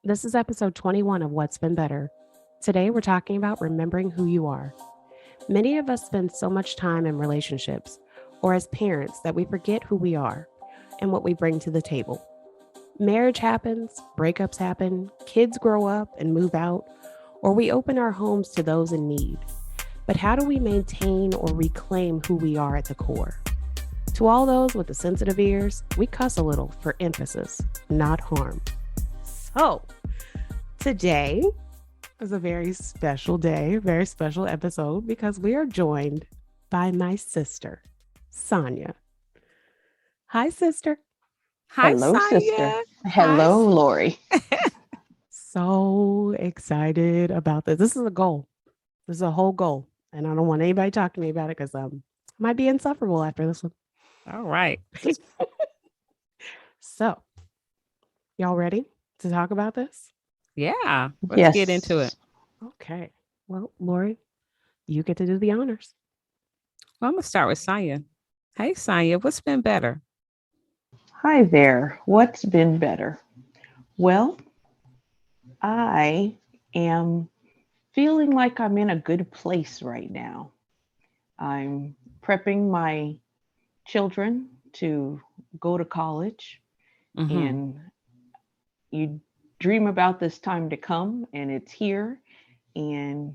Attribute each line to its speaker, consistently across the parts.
Speaker 1: This is episode 21 of What's Been Better. Today, we're talking about remembering who you are. Many of us spend so much time in relationships or as parents that we forget who we are and what we bring to the table. Marriage happens, breakups happen, kids grow up and move out, or we open our homes to those in need. But how do we maintain or reclaim who we are at the core? To all those with the sensitive ears, we cuss a little for emphasis, not harm. So, today is a very special day, very special episode because we are joined by my sister, Sonja. Hi, sister.
Speaker 2: Hi,
Speaker 3: Hello, sister.
Speaker 2: Sonja.
Speaker 3: Hello, Lori.
Speaker 1: So excited about this. This is a goal. This is a whole goal. And I don't want anybody talking to me about it because I might be insufferable after this one.
Speaker 2: All right.
Speaker 1: So, y'all ready to talk about this?
Speaker 2: Yeah. Let's get into it.
Speaker 1: Okay. Well, Lori, you get to do the honors.
Speaker 2: Well, I'm going to start with Sonja. Hey, Sonja, what's been better?
Speaker 3: Hi there. What's been better? Well, I am feeling like I'm in a good place right now. I'm prepping my children to go to college, and you dream about this time to come, and it's here. And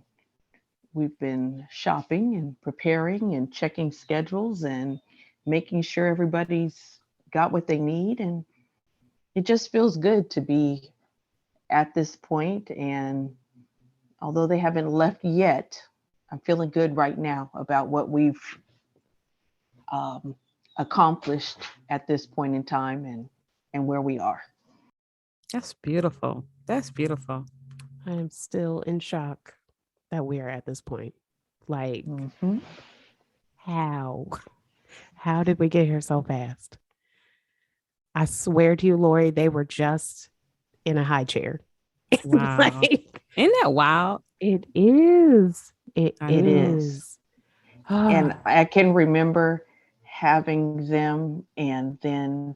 Speaker 3: we've been shopping and preparing and checking schedules and making sure everybody's got what they need. And it just feels good to be at this point. And although they haven't left yet, I'm feeling good right now about what we've accomplished at this point in time and where we are.
Speaker 2: That's beautiful. That's beautiful.
Speaker 1: I am still in shock that we are at this point. Like, how? How did we get here so fast? I swear to you, Lori, they were just in a high chair.
Speaker 2: Wow. Isn't that wild?
Speaker 1: It is.
Speaker 3: It is. And I can remember having them and then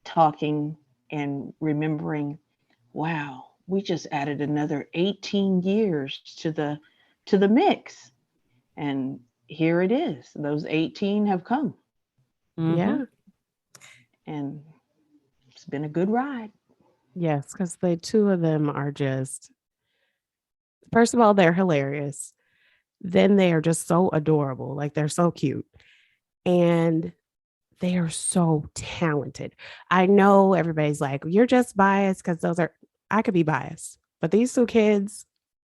Speaker 3: talking and remembering, wow, we just added another 18 years to the mix. And here it is. Those 18 have come.
Speaker 1: Yeah.
Speaker 3: And it's been a good ride.
Speaker 1: Yes, because the two of them are just, first of all, they're hilarious. Then they are just so adorable. Like, they're so cute. And they are so talented. I know everybody's like, you're just biased because I could be biased. But these two kids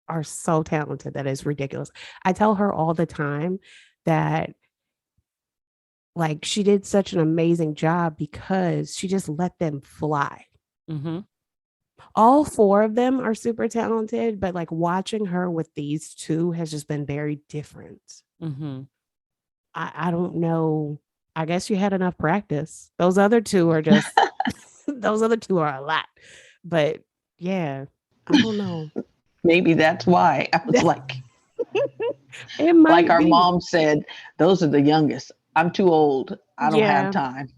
Speaker 1: are so talented that it's ridiculous. I tell her all the time that, like, she did such an amazing job because she just let them fly. All four of them are super talented, but like watching her with these two has just been very different. I don't know. I guess you had enough practice. Those other two are just, those other two are a lot. But yeah, I don't know.
Speaker 3: Maybe that's why I was like,
Speaker 1: it might
Speaker 3: like our
Speaker 1: be.
Speaker 3: mom said, those are the youngest. I'm too old. I don't have time.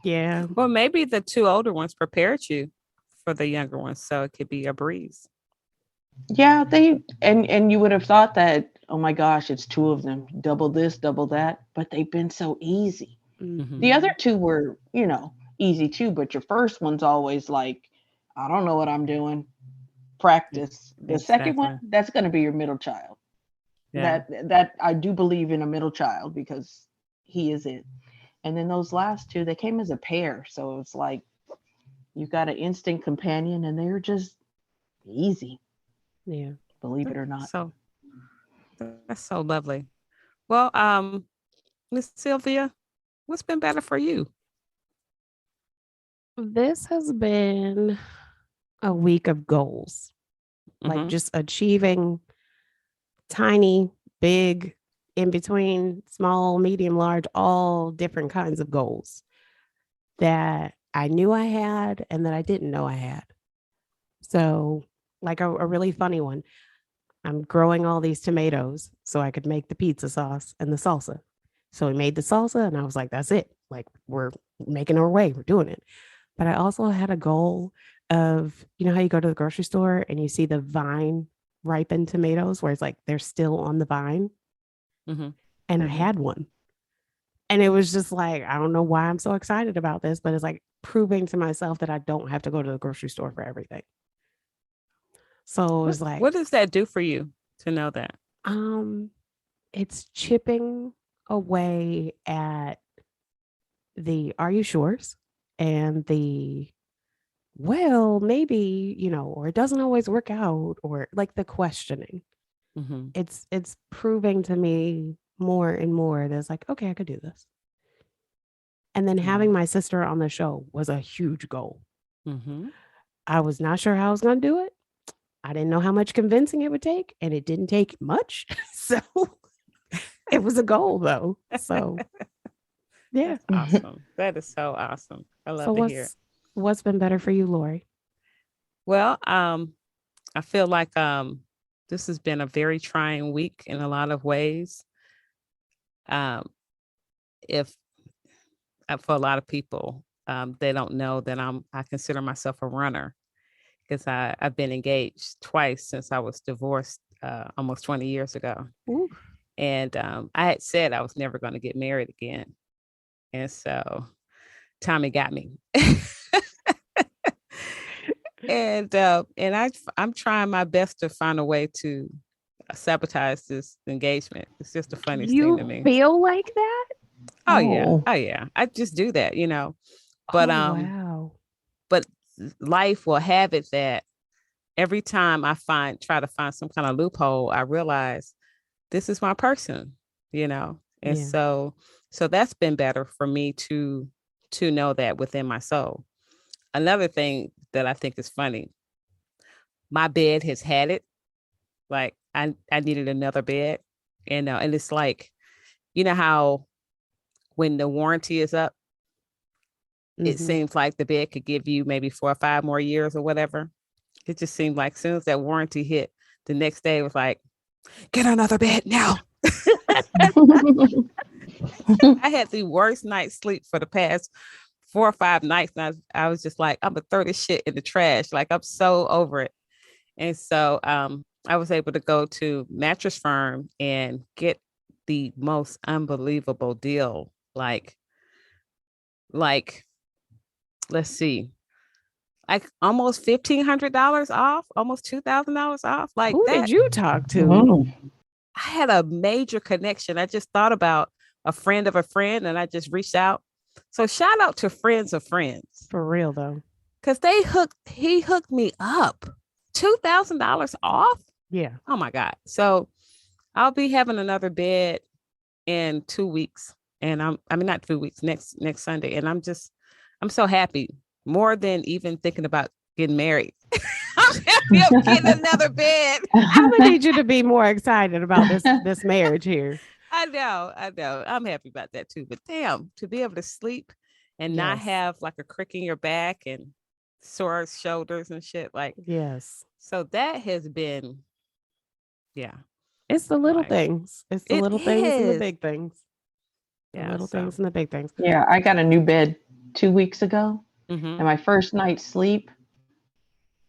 Speaker 1: Yeah.
Speaker 2: Well, maybe the two older ones prepared you for the younger ones, so it could be a breeze.
Speaker 3: Yeah, and you would have thought that, oh my gosh, it's two of them, double this, double that, but they've been so easy. The other two were, easy too, but your first one's always like, I don't know what I'm doing. Practice. The second one, that's going to be your middle child. Yeah. That I do believe in a middle child because he is it. And then those last two, they came as a pair, so it's like you've got an instant companion, and they're just easy.
Speaker 1: Yeah,
Speaker 3: believe it or not.
Speaker 2: So that's so lovely. Well, Miss Sylvia, what's been better for you?
Speaker 1: This has been a week of goals, like just achieving tiny, big, in between, small, medium, large, all different kinds of goals that I knew I had and that I didn't know I had. So, like a really funny one, I'm growing all these tomatoes so I could make the pizza sauce and the salsa. So we made the salsa and I was like, that's it. Like, we're making our way, we're doing it. But I also had a goal of, you know how you go to the grocery store and you see the vine ripened tomatoes where it's like they're still on the vine.
Speaker 2: Mm-hmm.
Speaker 1: And I had one. And it was just like, I don't know why I'm so excited about this, but it's like proving to myself that I don't have to go to the grocery store for everything. So it was like,
Speaker 2: What does that do for you to know that?
Speaker 1: it's chipping away at the are you sures and the well, maybe, or it doesn't always work out, or like the questioning.
Speaker 2: Mm-hmm.
Speaker 1: It's proving to me more and more that's like, okay, I could do this. And then having my sister on the show was a huge goal.
Speaker 2: Mm-hmm.
Speaker 1: I was not sure how I was going to do it. I didn't know how much convincing it would take, and it didn't take much. So it was a goal, though. So yeah.
Speaker 2: That's awesome. That is so awesome. I love
Speaker 1: So
Speaker 2: to hear it.
Speaker 1: what's been better for you, Lori?
Speaker 2: Well, I feel like this has been a very trying week in a lot of ways. If For a lot of people, they don't know that I consider myself a runner because I've been engaged twice since I was divorced almost 20 years ago.
Speaker 1: Ooh.
Speaker 2: And I had said I was never going to get married again. And so Tommy got me. And I'm trying my best to find a way to sabotage this engagement. It's just the funniest thing to
Speaker 1: You
Speaker 2: me.
Speaker 1: feel like that?
Speaker 2: Oh yeah. I just do that, But
Speaker 1: wow.
Speaker 2: but life will have it that every time I try to find some kind of loophole, I realize this is my person, And
Speaker 1: Yeah.
Speaker 2: so that's been better for me to know that within my soul. Another thing that I think is funny, my bed has had it. Like I needed another bed, and it's like, how when the warranty is up, it seems like the bed could give you maybe 4 or 5 more years or whatever. It just seemed like as soon as that warranty hit, the next day it was like, get another bed now. I had the worst night's sleep for the past 4 or 5 nights. And I was just like, I'm gonna throw this shit in the trash. Like, I'm so over it. And so I was able to go to Mattress Firm and get the most unbelievable deal. Like, let's see, like almost $1,500 off, almost $2,000 off. Like,
Speaker 1: who
Speaker 2: that.
Speaker 1: did you talk to?
Speaker 3: Oh.
Speaker 2: I had a major connection. I just thought about a friend of a friend, and I just reached out. So shout out to friends of friends,
Speaker 1: For real though.
Speaker 2: because he hooked me up. $2,000 off.
Speaker 1: Yeah.
Speaker 2: Oh my God. So I'll be having another bed in 2 weeks. And not 2 weeks, next Sunday. And I'm so happy, more than even thinking about getting married. I'm happy I'm getting another bed.
Speaker 1: I'm gonna need you to be more excited about this marriage here.
Speaker 2: I know. I'm happy about that too. But damn, to be able to sleep and not
Speaker 1: Yes.
Speaker 2: have like a crick in your back and sore shoulders and shit. Like,
Speaker 1: Yes.
Speaker 2: so that has been, yeah.
Speaker 1: It's the little
Speaker 2: Like,
Speaker 1: things. It's the
Speaker 2: it
Speaker 1: little things and the
Speaker 2: is.
Speaker 1: big things. The
Speaker 2: Yeah.
Speaker 1: little
Speaker 2: So,
Speaker 1: things and the big things.
Speaker 3: Yeah, I got a new bed 2 weeks ago,
Speaker 2: mhm.
Speaker 3: and my first night's sleep,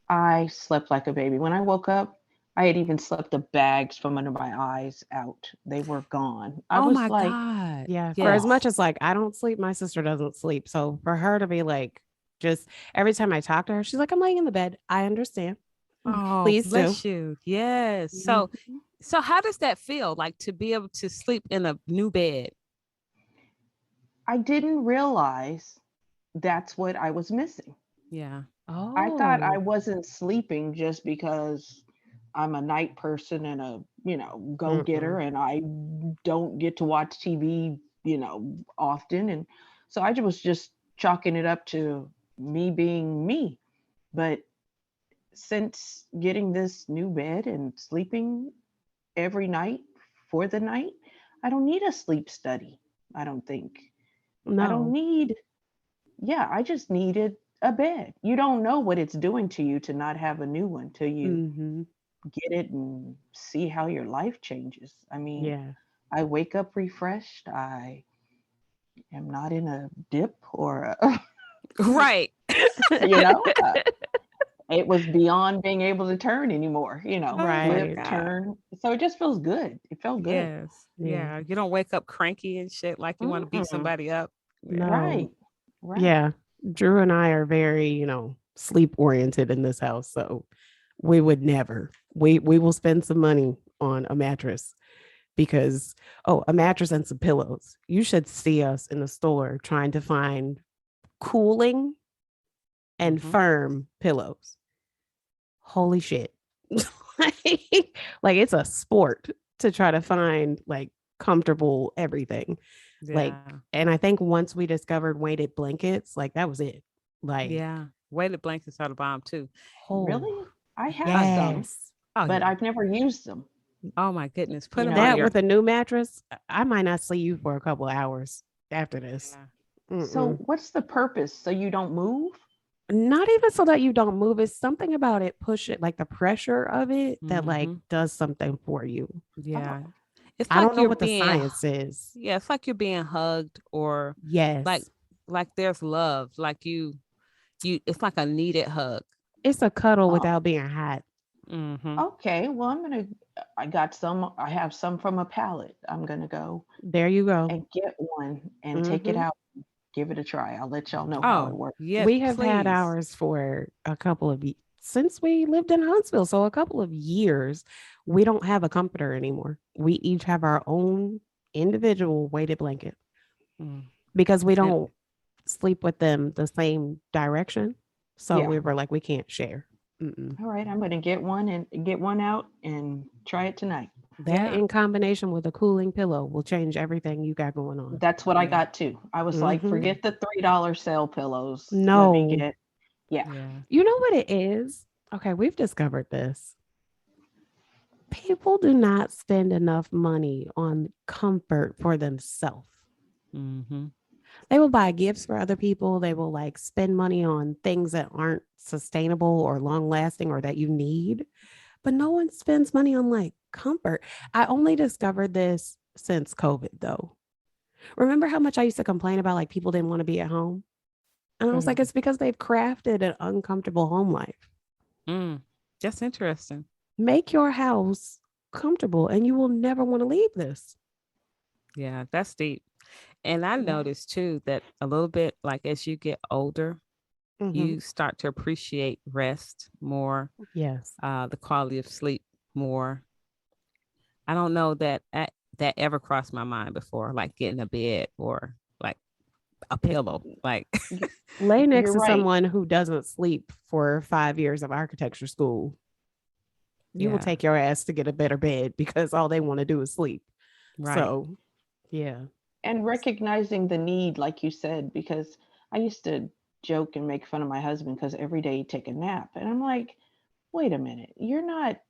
Speaker 3: I slept like a baby. When I woke up, I had even slept the bags from under my eyes out. They were gone. I
Speaker 2: Oh
Speaker 3: was
Speaker 2: my
Speaker 3: like,
Speaker 2: God.
Speaker 1: Yeah. For
Speaker 2: Yes.
Speaker 1: as much as like I don't sleep, my sister doesn't sleep. So for her to be like, just every time I talk to her, she's like, I'm laying in the bed. I understand.
Speaker 2: Oh,
Speaker 1: Please do.
Speaker 2: bless you. Yes. So
Speaker 1: Mhm.
Speaker 2: how does that feel, like, to be able to sleep in a new bed?
Speaker 3: I didn't realize that's what I was missing.
Speaker 2: Yeah.
Speaker 3: I thought I
Speaker 1: Oh.
Speaker 3: wasn't sleeping just because I'm a night person and a, go getter, and I don't get to watch TV, often. And so I was just chalking it up to me being me. But since getting this new bed and sleeping every night for the night, I don't need a sleep study. I don't think. I don't
Speaker 1: No.
Speaker 3: need, yeah, I just needed a bed. You don't know what it's doing to you to not have a new one till you
Speaker 1: Mm-hmm.
Speaker 3: get it and see how your life changes. I mean,
Speaker 1: Yeah.
Speaker 3: I wake up refreshed. I am not in a dip or a,
Speaker 2: Right.
Speaker 3: you know, It was beyond being able to turn anymore,
Speaker 2: Oh my
Speaker 3: flip,
Speaker 1: Right.
Speaker 2: God.
Speaker 3: turn. So it just feels good. It felt good.
Speaker 2: Yes.
Speaker 1: Yeah.
Speaker 2: Yeah. You don't wake up cranky and shit like you want to beat
Speaker 3: Mm-mm.
Speaker 2: somebody up. Yeah.
Speaker 1: No.
Speaker 3: Right. Right.
Speaker 1: Yeah. Drew and I are very, sleep oriented in this house. So we would never. We will spend some money on a mattress because a mattress and some pillows. You should see us in the store trying to find cooling and
Speaker 2: Mm-hmm.
Speaker 1: firm pillows. Holy shit. like it's a sport to try to find like comfortable everything. Like,
Speaker 2: Yeah.
Speaker 1: and I think once we discovered weighted blankets, like that was it. Like,
Speaker 2: Yeah. Weighted blankets are the bomb too.
Speaker 1: oh,
Speaker 3: Really? I have
Speaker 2: Oh yeah.
Speaker 3: some,
Speaker 1: yes.
Speaker 2: Oh
Speaker 3: but
Speaker 2: yeah.
Speaker 3: I've never used them.
Speaker 2: Oh my goodness. Put
Speaker 3: You
Speaker 2: them on
Speaker 3: know,
Speaker 1: That
Speaker 2: your.
Speaker 1: with a new mattress, I might not see you for a couple of hours after this.
Speaker 2: Yeah.
Speaker 3: so
Speaker 1: Mm-mm.
Speaker 3: what's the purpose? So you don't move?
Speaker 1: Not even so that you don't move. It's something about it, push it, like the pressure of it that like
Speaker 2: Mm-hmm.
Speaker 1: does something for you.
Speaker 2: Yeah.
Speaker 3: Oh,
Speaker 2: It's
Speaker 1: I
Speaker 2: like
Speaker 1: don't know
Speaker 2: you're
Speaker 1: what the
Speaker 2: being.
Speaker 1: science is.
Speaker 2: Yeah. It's like you're being hugged or like
Speaker 1: Yes.
Speaker 2: like there's love. Like you. It's like a needed hug.
Speaker 1: It's a cuddle
Speaker 3: oh,
Speaker 1: without being hot.
Speaker 2: Mm-hmm.
Speaker 3: okay. Well, I have some from a pallet. I'm gonna go
Speaker 1: There you go.
Speaker 3: and get one and take it
Speaker 1: Hmm.
Speaker 3: out, give it a try. I'll let y'all know how it
Speaker 2: Oh
Speaker 3: works.
Speaker 2: yes,
Speaker 1: We have had
Speaker 2: please.
Speaker 1: ours for a couple of since we lived in Huntsville. So a couple of years, we don't have a comforter anymore. We each have our own individual weighted blanket
Speaker 2: Mm.
Speaker 1: because we
Speaker 2: And
Speaker 1: don't sleep with them the same direction. So
Speaker 3: Yeah.
Speaker 1: we were like, we can't share. Mm-mm.
Speaker 3: All right. I'm gonna get one and get one out and try it tonight.
Speaker 1: That
Speaker 2: yeah,
Speaker 1: in combination with a cooling pillow will change everything you got going on.
Speaker 3: That's what I
Speaker 2: yeah,
Speaker 3: got too. I was like,
Speaker 1: Hmm.
Speaker 3: forget the $3 sale pillows. Let me
Speaker 1: No,
Speaker 3: get, yeah.
Speaker 2: yeah.
Speaker 1: you know what it is? Okay, we've discovered this. People do not spend enough money on comfort for themselves.
Speaker 2: Mm-hmm.
Speaker 1: They will buy gifts for other people. They will like spend money on things that aren't sustainable or long lasting or that you need. But no one spends money on like comfort. I only discovered this since COVID though. Remember how much I used to complain about like people didn't want to be at home? And I was like,
Speaker 3: Mhm.
Speaker 1: it's because they've crafted an uncomfortable home life.
Speaker 2: Mm. That's interesting.
Speaker 1: Make your house comfortable and you will never want to leave this.
Speaker 2: Yeah, that's deep. And I
Speaker 3: Yeah.
Speaker 2: noticed too that a little bit like as you get older,
Speaker 1: Mm-hmm.
Speaker 2: you start to appreciate rest more,
Speaker 1: Yes.
Speaker 2: the quality of sleep more. I don't know that ever crossed my mind before, like getting a bed or like a
Speaker 1: It,
Speaker 2: pillow. Like,
Speaker 3: You-
Speaker 1: lay next
Speaker 3: You're
Speaker 1: to
Speaker 3: right.
Speaker 1: someone who doesn't sleep for 5 years of architecture school. You will
Speaker 2: yeah,
Speaker 1: take your ass to get a better bed because all they want to do is sleep.
Speaker 2: right.
Speaker 1: So, yeah.
Speaker 3: And recognizing the need, like you said, because I used to joke and make fun of my husband because every day he'd take a nap. And I'm like, wait a minute, you're not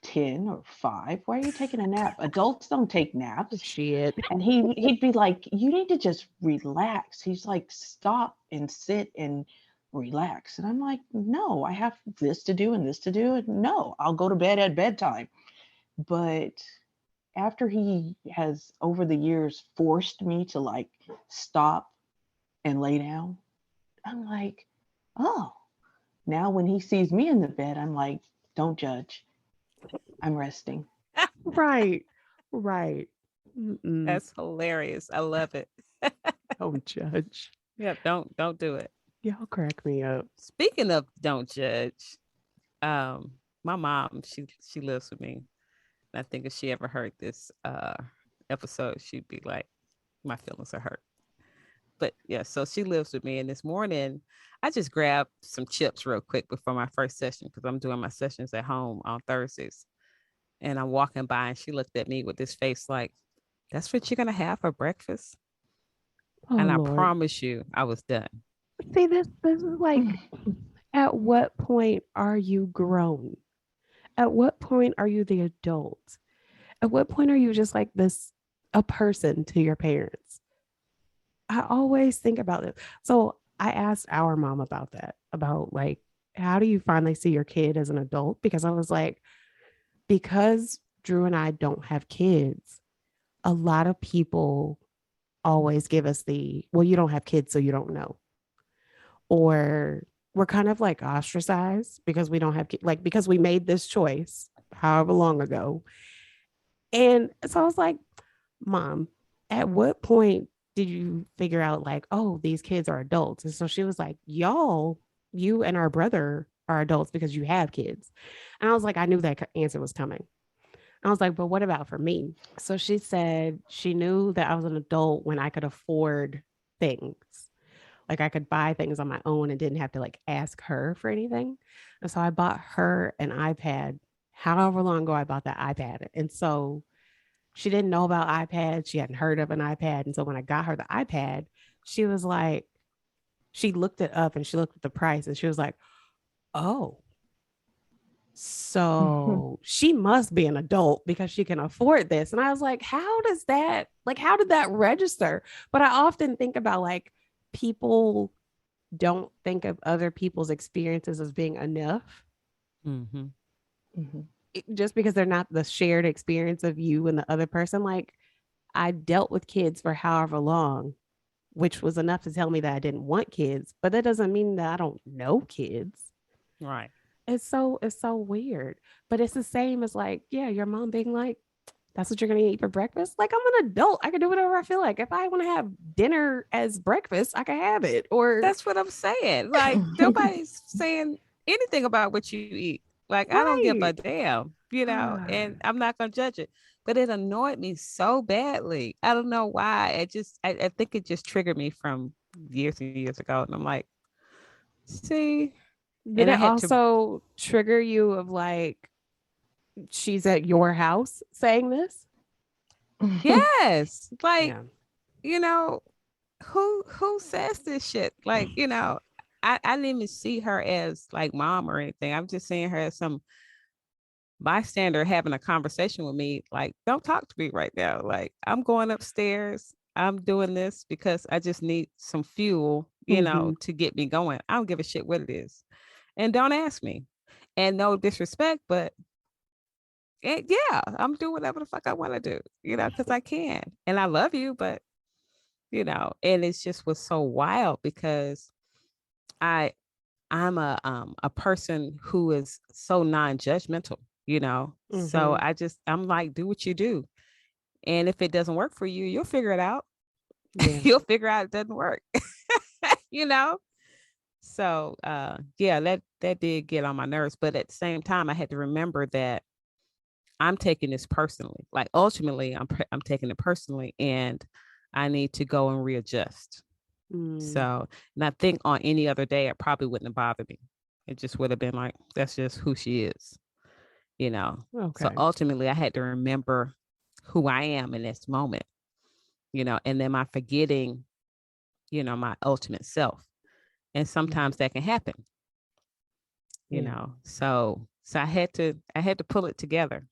Speaker 3: 10 or 5. Why are you taking a nap? Adults don't take naps.
Speaker 1: Shit.
Speaker 3: And he'd be like, you need to just relax. He's like, stop and sit and relax. And I'm like, no, I have this to do and this to do. And no, I'll go to bed at bedtime. But after he has over the years forced me to like stop and lay down, I'm like, oh, now when he sees me in the bed, I'm like, don't judge. I'm resting.
Speaker 1: Right. Right. Mm-mm.
Speaker 2: That's hilarious. I love it.
Speaker 1: Don't judge.
Speaker 2: Yep, don't do it.
Speaker 1: Y'all crack me up.
Speaker 2: Speaking of don't judge, um, my mom, she lives with me. And I think if she ever heard this episode, she'd be like, my feelings are hurt. But yeah, so she lives with me. And this morning, I just grabbed some chips real quick before my first session because I'm doing my sessions at home on Thursdays. And I'm walking by and she looked at me with this face like, that's what you're gonna have for breakfast?
Speaker 1: Oh
Speaker 2: And I
Speaker 1: Lord.
Speaker 2: promise you I was done.
Speaker 1: See, this is like, at what point are you grown? At what point are you the adult? At what point are you just like this, a person to your parents? I always think about it. So I asked our mom about that, about like, how do you finally see your kid as an adult? Because I was like, because Drew and I don't have kids, a lot of people always give us the, well, you don't have kids, so you don't know. Or we're kind of like ostracized because we don't have like because we made this choice however long ago. And so I was like, Mom, at what point did you figure out like, oh, these kids are adults? And so she was like, y'all, you and our brother are adults because you have kids. And I was like, I knew that answer was coming. I was like, but what about for me? So she said she knew that I was an adult when I could afford things. Like I could buy things on my own and didn't have to like ask her for anything. And so I bought her an iPad. However long ago I bought that iPad. And so she didn't know about iPads. She hadn't heard of an iPad. And so when I got her the iPad, she was like, she looked it up and she looked at the price and she was like, oh, so she must be an adult because she can afford this. And I was like, how does that, like, how did that register? But I often think about like people don't think of other people's experiences as being enough.
Speaker 2: Mm-hmm.
Speaker 3: Mm-hmm.
Speaker 1: Just because they're not the shared experience of you and the other person. Like I dealt with kids for however long, which was enough to tell me that I didn't want kids, but that doesn't mean that I don't know kids.
Speaker 2: Right.
Speaker 1: It's so weird. But it's the same as like, yeah, your mom being like, that's what you're gonna eat for breakfast. Like I'm an adult. I can do whatever I feel like. If I want to have dinner as breakfast, I can have it. Or
Speaker 2: That's what I'm saying. Like nobody's saying anything about what you eat. Like I don't give a
Speaker 1: right.
Speaker 2: damn, and I'm not gonna judge it. But it annoyed me so badly. I don't know why. I think it just triggered me from years and years ago. And I'm like, see,
Speaker 1: Did
Speaker 2: and I
Speaker 1: it
Speaker 2: had to,
Speaker 1: also trigger you of like she's at your house saying this?
Speaker 2: yes, like,
Speaker 1: Yeah.
Speaker 2: you know, who says this shit? Like, I didn't even see her as like mom or anything. I'm just seeing her as some bystander having a conversation with me. Like, don't talk to me right now. Like, I'm going upstairs. I'm doing this because I just need some fuel,
Speaker 1: Mm-hmm.
Speaker 2: to get me going. I don't give a shit what it is. And don't ask me. And no disrespect, but yeah, I'm doing whatever the fuck I want to do, because I can. And I love you, but and it's just was so wild because I I'm a person who is so non-judgmental, So
Speaker 1: Mm-hmm.
Speaker 2: I'm like, do what you do. And if it doesn't work for you, you'll figure it out.
Speaker 1: Yeah.
Speaker 2: You'll figure out it doesn't work. you know? So yeah, that did get on my nerves. But at the same time, I had to remember that I'm taking this personally. Like ultimately, I'm taking it personally, and I need to go and readjust.
Speaker 1: Mm.
Speaker 2: So, and I think on any other day, it probably wouldn't have bothered me. It just would have been like, that's just who she is. So
Speaker 1: Okay.
Speaker 2: ultimately, I had to remember who I am in this moment, and then my forgetting, my ultimate self. And sometimes that can happen, you
Speaker 1: Yeah.
Speaker 2: know. So I had to pull it together,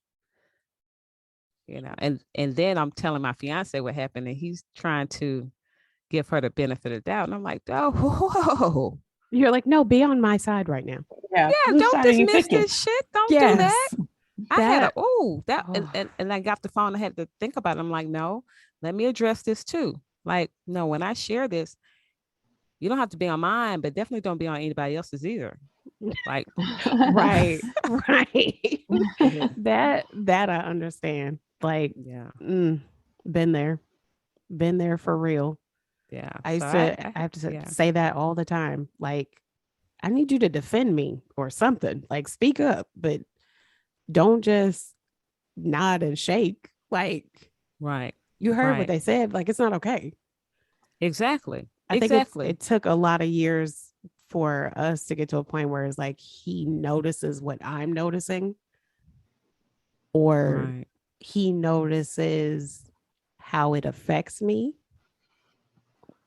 Speaker 2: and then I'm telling my fiance what happened, and he's trying to give her the benefit of the doubt. And I'm like, oh, whoa.
Speaker 1: You're like, no, be on my side right now.
Speaker 3: Yeah.
Speaker 2: Yeah,
Speaker 3: Whose
Speaker 2: don't
Speaker 3: side are you
Speaker 2: dismiss
Speaker 3: picking?
Speaker 2: this shit. Don't do that.
Speaker 1: Yes.
Speaker 2: I had a
Speaker 1: That
Speaker 2: that
Speaker 1: oh,
Speaker 2: and I got the phone. I had to think about it. I'm like, no, let me address this too. Like, no, when I share this, you don't have to be on mine, but definitely don't be on anybody else's either. Like,
Speaker 1: right. Right. that I understand. Like,
Speaker 2: yeah,
Speaker 1: mm, been there. Been there for real.
Speaker 2: yeah.
Speaker 1: I
Speaker 2: So
Speaker 1: used to I
Speaker 2: I
Speaker 1: have to
Speaker 2: yeah,
Speaker 1: say that all the time. Like, I need you to defend me or something. Like, speak up, but don't just nod and shake. Like,
Speaker 2: right,
Speaker 1: you heard what
Speaker 2: right,
Speaker 1: they said. Like, it's not okay.
Speaker 2: exactly,
Speaker 1: I think
Speaker 2: exactly,
Speaker 1: it took a lot of years for us to get to a point where it's like he notices what I'm noticing, or
Speaker 2: right,
Speaker 1: he notices how it affects me,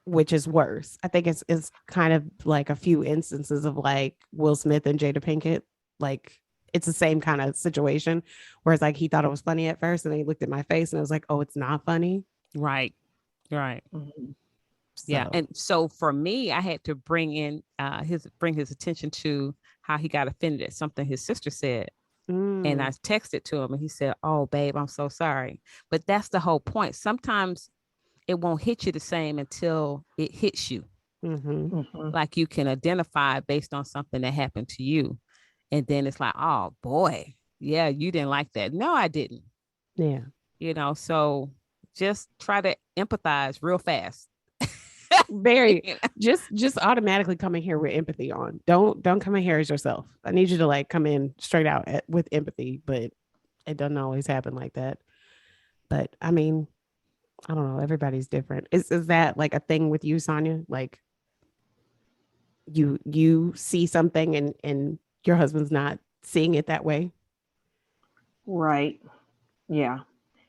Speaker 1: which is worse. I think it's kind of like a few instances of like Will Smith and Jada Pinkett. Like it's the same kind of situation where it's like he thought it was funny at first and then he looked at my face and it was like, oh, it's not funny.
Speaker 2: right, right.
Speaker 3: Mhm.
Speaker 2: Yeah,
Speaker 1: So
Speaker 2: and so for me, I had to bring his attention to how he got offended at something his sister said. And I
Speaker 1: mm,
Speaker 2: texted to him and he said, "Oh, babe, I'm so sorry." But that's the whole point. Sometimes it won't hit you the same until it hits you.
Speaker 3: Mhm.
Speaker 2: Like you can identify based on something that happened to you. And then it's like, oh boy, yeah, you didn't like that. No, I didn't.
Speaker 1: Yeah.
Speaker 2: So just try to empathize real fast.
Speaker 1: Very
Speaker 2: You know?
Speaker 1: just automatically come in here with empathy on. Don't come in here as yourself. I need you to like come in straight out with empathy, but it doesn't always happen like that. But I mean, I don't know. Everybody's different. Is that like a thing with you, Sonja? Like you see something and your husband's not seeing it that way?
Speaker 3: Right. Yeah.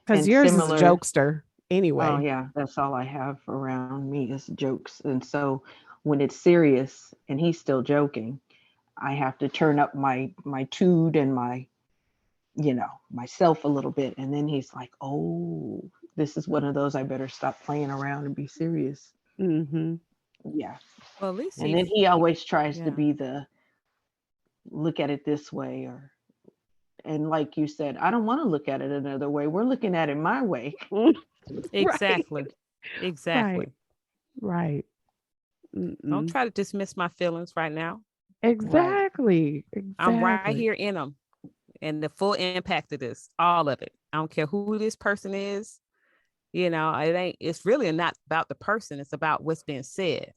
Speaker 1: Because
Speaker 3: And
Speaker 1: yours is a
Speaker 3: similar.
Speaker 1: jokester
Speaker 3: Oh,
Speaker 1: anyway.
Speaker 3: yeah. That's all I have around me is jokes. And so when it's serious and he's still joking, I have to turn up my toot and myself a little bit. And then he's like, oh, this is one of those I better stop playing around and be serious.
Speaker 1: Mm-hmm.
Speaker 3: Yeah.
Speaker 2: Well, at least
Speaker 3: And then he always tries to
Speaker 2: yeah.
Speaker 3: be the look at it this way and like you said, I don't want to look at it another way. We're looking at it my way.
Speaker 1: Right.
Speaker 2: Exactly.
Speaker 1: Right.
Speaker 2: Exactly.
Speaker 1: Right.
Speaker 2: Don't
Speaker 1: Mm-mm.
Speaker 2: try to dismiss my feelings right now.
Speaker 3: Right.
Speaker 1: Exactly.
Speaker 2: I'm right
Speaker 1: Exactly.
Speaker 2: here in them and the full impact of this, all of it. I don't care who this person is. It's really not about the person. It's about what's being said,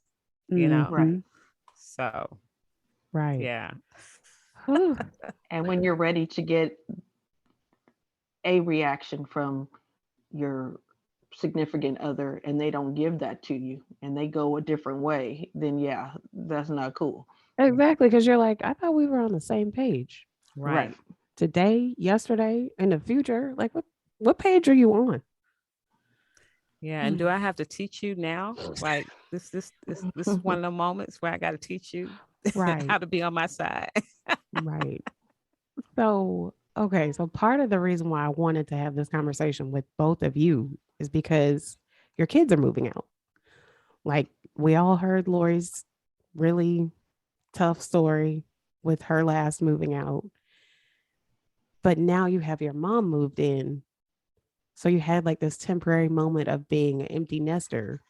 Speaker 2: you know?
Speaker 1: Mm-hmm.
Speaker 3: Right.
Speaker 2: So,
Speaker 1: Right.
Speaker 2: yeah.
Speaker 1: Whew.
Speaker 3: And when you're ready to get a reaction from your significant other and they don't give that to you and they go a different way, then yeah, that's not cool.
Speaker 1: Exactly. Because you're like, I thought we were on the same page.
Speaker 2: Right.
Speaker 3: Right.
Speaker 1: Today, yesterday, in the future. Like what page are you on?
Speaker 2: Yeah. And do
Speaker 3: Mm.
Speaker 2: I have to teach you now? Like this is one of the moments where I got to teach you
Speaker 1: Right.
Speaker 2: how to be on my side.
Speaker 1: Right. So, okay. So, part of the reason why I wanted to have this conversation with both of you is because your kids are moving out. Like, we all heard Lori's really tough story with her last moving out, but now you have your mom moved in. So, you had like this temporary moment of being an empty nester.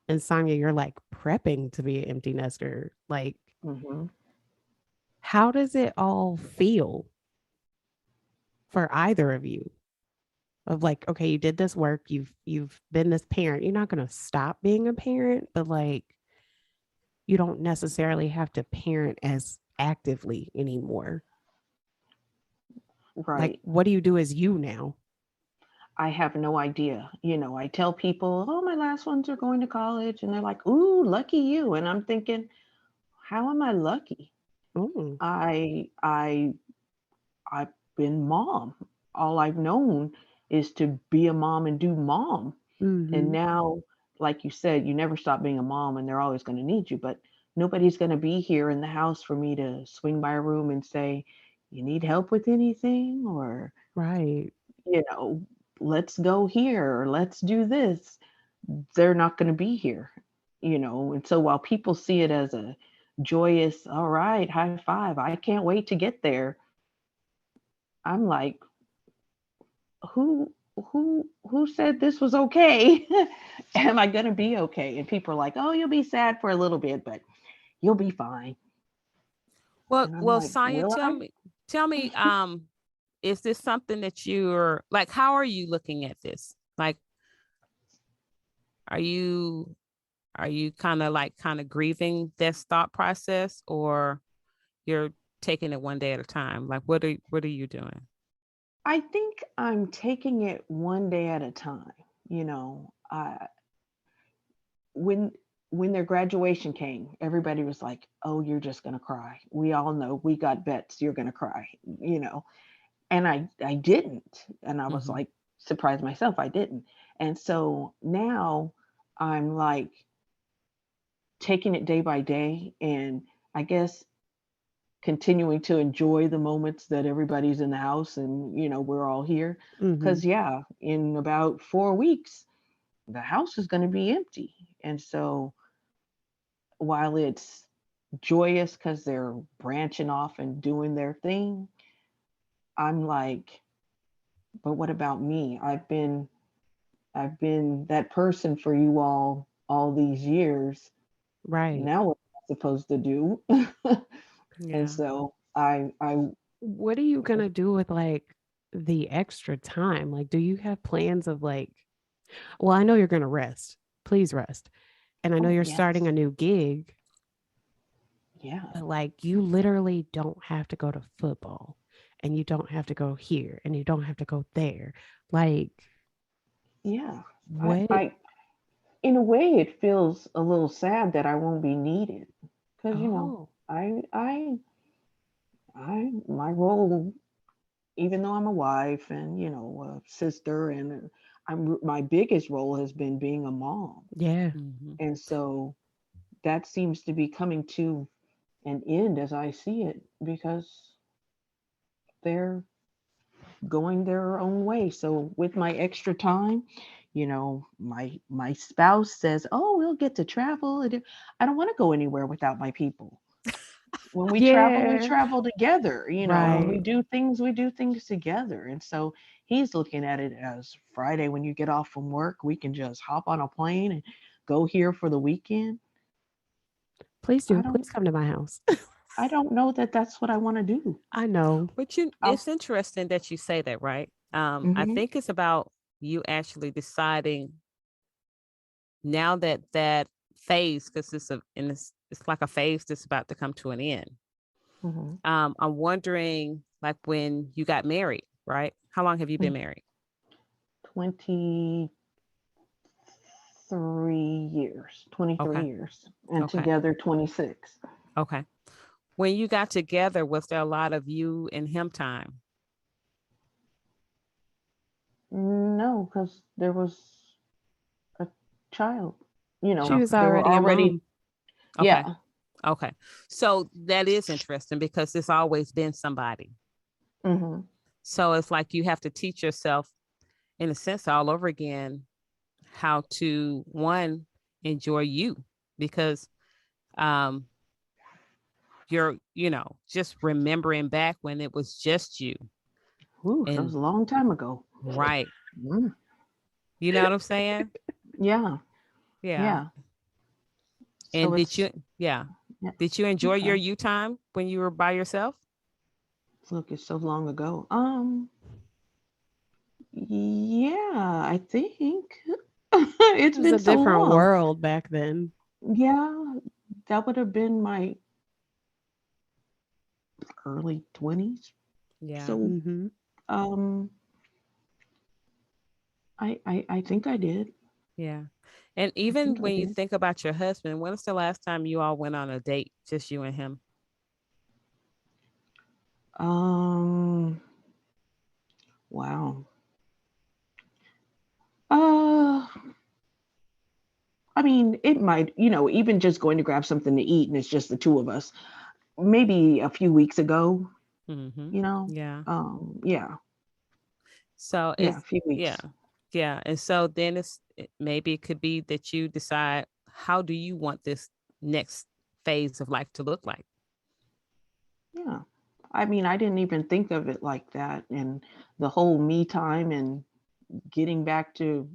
Speaker 1: And Sonja, you're like prepping to be an empty nester. Like,
Speaker 3: Hmm.
Speaker 1: how does it all feel for either of you? Of like, okay, you did this work, you've been this parent. You're not going to stop being a parent, but like you don't necessarily have to parent as actively anymore. Like
Speaker 3: Right.
Speaker 1: what do you do as you now?
Speaker 3: I have no idea. I tell people, oh, my last ones are going to college. And they're like, ooh, lucky you. And I'm thinking, how am I lucky?
Speaker 1: Mm,
Speaker 3: I I've been mom. All I've known is to be a mom and do mom. And
Speaker 1: mm-hmm.
Speaker 3: now, like you said, you never stop being a mom and they're always going to need you, but nobody's going to be here in the house for me to swing by a room and say, you need help with anything? Or,
Speaker 1: Right.
Speaker 3: you know, let's go here or let's do this. They're not going to be here. And so while people see it as a joyous, all right, high five, I can't wait to get there. I'm like, who said this was okay? Am I going to be okay? And people are like, oh, you'll be sad for a little bit, but you'll be fine.
Speaker 2: Well,
Speaker 3: And I'm
Speaker 2: well,
Speaker 3: like,
Speaker 2: Sonia,
Speaker 3: will I?
Speaker 2: tell me, is this something that you're like, how are you looking at this? Like, are you kind of grieving this thought process, or you're taking it one day at a time? Like, what are you doing?
Speaker 3: I think I'm taking it one day at a time. You know, I when when their graduation came, everybody was like, "Oh, you're just gonna cry." We all know we got bets. You're gonna cry. You know, and I didn't, and I was
Speaker 2: Mm-hmm.
Speaker 3: like surprised myself I didn't. And so now I'm like taking it day by day, and I guess continuing to enjoy the moments that everybody's in the house and we're all here.
Speaker 1: Mm-hmm.
Speaker 3: Because yeah, in about 4 weeks the house is going to be empty. And so while it's joyous because they're branching off and doing their thing, I'm like, but what about me? I've been that person for you all these years.
Speaker 1: Right.
Speaker 3: Now what am I supposed to do? And
Speaker 2: Yeah.
Speaker 3: so I
Speaker 1: What are you gonna do with like the extra time? Like, do you have plans of like, well, I know you're gonna rest. Please rest. And I know
Speaker 3: oh
Speaker 1: you're starting
Speaker 3: yes,
Speaker 1: a new gig,
Speaker 3: yeah,
Speaker 1: but like you literally don't have to go to football and you don't have to go here and you don't have to go there. Like,
Speaker 3: yeah.
Speaker 1: what?
Speaker 3: I in a way it feels a little sad that I won't be needed because
Speaker 1: Oh,
Speaker 3: I my role, even though I'm a wife and a sister, and my biggest role has been being a mom,
Speaker 1: yeah.
Speaker 2: Hmm.
Speaker 3: and so that seems to be coming to an end as I see it because they're going their own way. So with my extra time, my spouse says, "Oh, we'll get to travel." And I don't want to go anywhere without my people. When we
Speaker 1: Yeah.
Speaker 3: travel together. When
Speaker 1: Right.
Speaker 3: we do things together. And so he's looking at it as Friday when you get off from work, we can just hop on a plane and go here for the weekend.
Speaker 1: Please
Speaker 3: I
Speaker 1: do.
Speaker 3: don't
Speaker 1: Please come to my house.
Speaker 3: I don't know that that's what I want to do.
Speaker 1: I know.
Speaker 2: But
Speaker 3: I'll,
Speaker 2: it's interesting that you say that, right? I
Speaker 3: mhm,
Speaker 2: think it's about you actually deciding now that phase, because it's like a phase that's about to come to an end.
Speaker 3: mhm.
Speaker 2: I'm wondering, like when you got married, right? How long have you been married?
Speaker 3: 23 years, 23
Speaker 2: Okay.
Speaker 3: years, and
Speaker 2: Okay.
Speaker 3: together 26.
Speaker 2: Okay. When you got together, was there a lot of you and him time?
Speaker 3: No, because there was a child.
Speaker 1: She was
Speaker 3: They were
Speaker 1: already a
Speaker 3: already,
Speaker 1: mom.
Speaker 2: Okay.
Speaker 3: yeah.
Speaker 2: Okay. So that is interesting because it's always been somebody.
Speaker 3: Hmm.
Speaker 2: So it's like you have to teach yourself, in a sense, all over again, how to one enjoy you because um you're just remembering back when it was just you.
Speaker 3: Ooh, that was
Speaker 2: And
Speaker 3: a long time ago.
Speaker 2: right,
Speaker 3: Mm.
Speaker 2: you know what I'm saying?
Speaker 3: Yeah,
Speaker 2: Yeah.
Speaker 3: yeah.
Speaker 2: And
Speaker 3: So it's,
Speaker 2: yeah,
Speaker 3: yeah,
Speaker 2: did you enjoy your
Speaker 3: okay.
Speaker 2: you time when you were by yourself?
Speaker 3: Look, it's so long ago. Yeah, I think it's
Speaker 1: It was
Speaker 3: been
Speaker 1: a
Speaker 3: so
Speaker 1: different
Speaker 3: long.
Speaker 1: world back then.
Speaker 3: Yeah, that would have been my early 20s.
Speaker 2: Yeah.
Speaker 3: So,
Speaker 1: Hmm.
Speaker 3: um, I think I did.
Speaker 2: Yeah. And
Speaker 3: I
Speaker 2: even
Speaker 3: think I
Speaker 2: when you
Speaker 3: did.
Speaker 2: think about your husband, when was the last time you all went on a date, just you and him?
Speaker 3: Um, wow. Uh, I mean, it might, even just going to grab something to eat and it's just the two of us. Maybe a few weeks ago,
Speaker 2: Mm-hmm.
Speaker 3: you know.
Speaker 2: Yeah.
Speaker 3: Yeah,
Speaker 2: So
Speaker 3: yeah, a
Speaker 2: it's
Speaker 3: few
Speaker 2: yeah.
Speaker 3: weeks.
Speaker 2: Yeah. And so then maybe it could be that you decide, how do you want this next phase of life to look like?
Speaker 3: Yeah. I mean, I didn't even think of it like that. And the whole me time and getting back to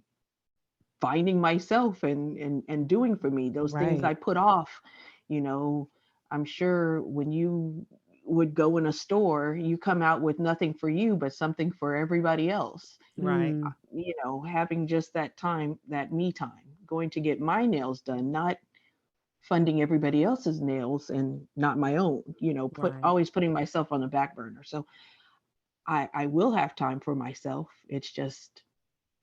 Speaker 3: finding myself and doing for me those things I
Speaker 1: Right.
Speaker 3: put off. you know I'm sure when you would go in a store, you come out with nothing for you but something for everybody else.
Speaker 2: Right.
Speaker 1: Mm,
Speaker 3: Having just that time, that me time, going to get my nails done, not funding everybody else's nails and not my own,
Speaker 2: Right.
Speaker 3: always putting myself on the back burner. So I will have time for myself. It's just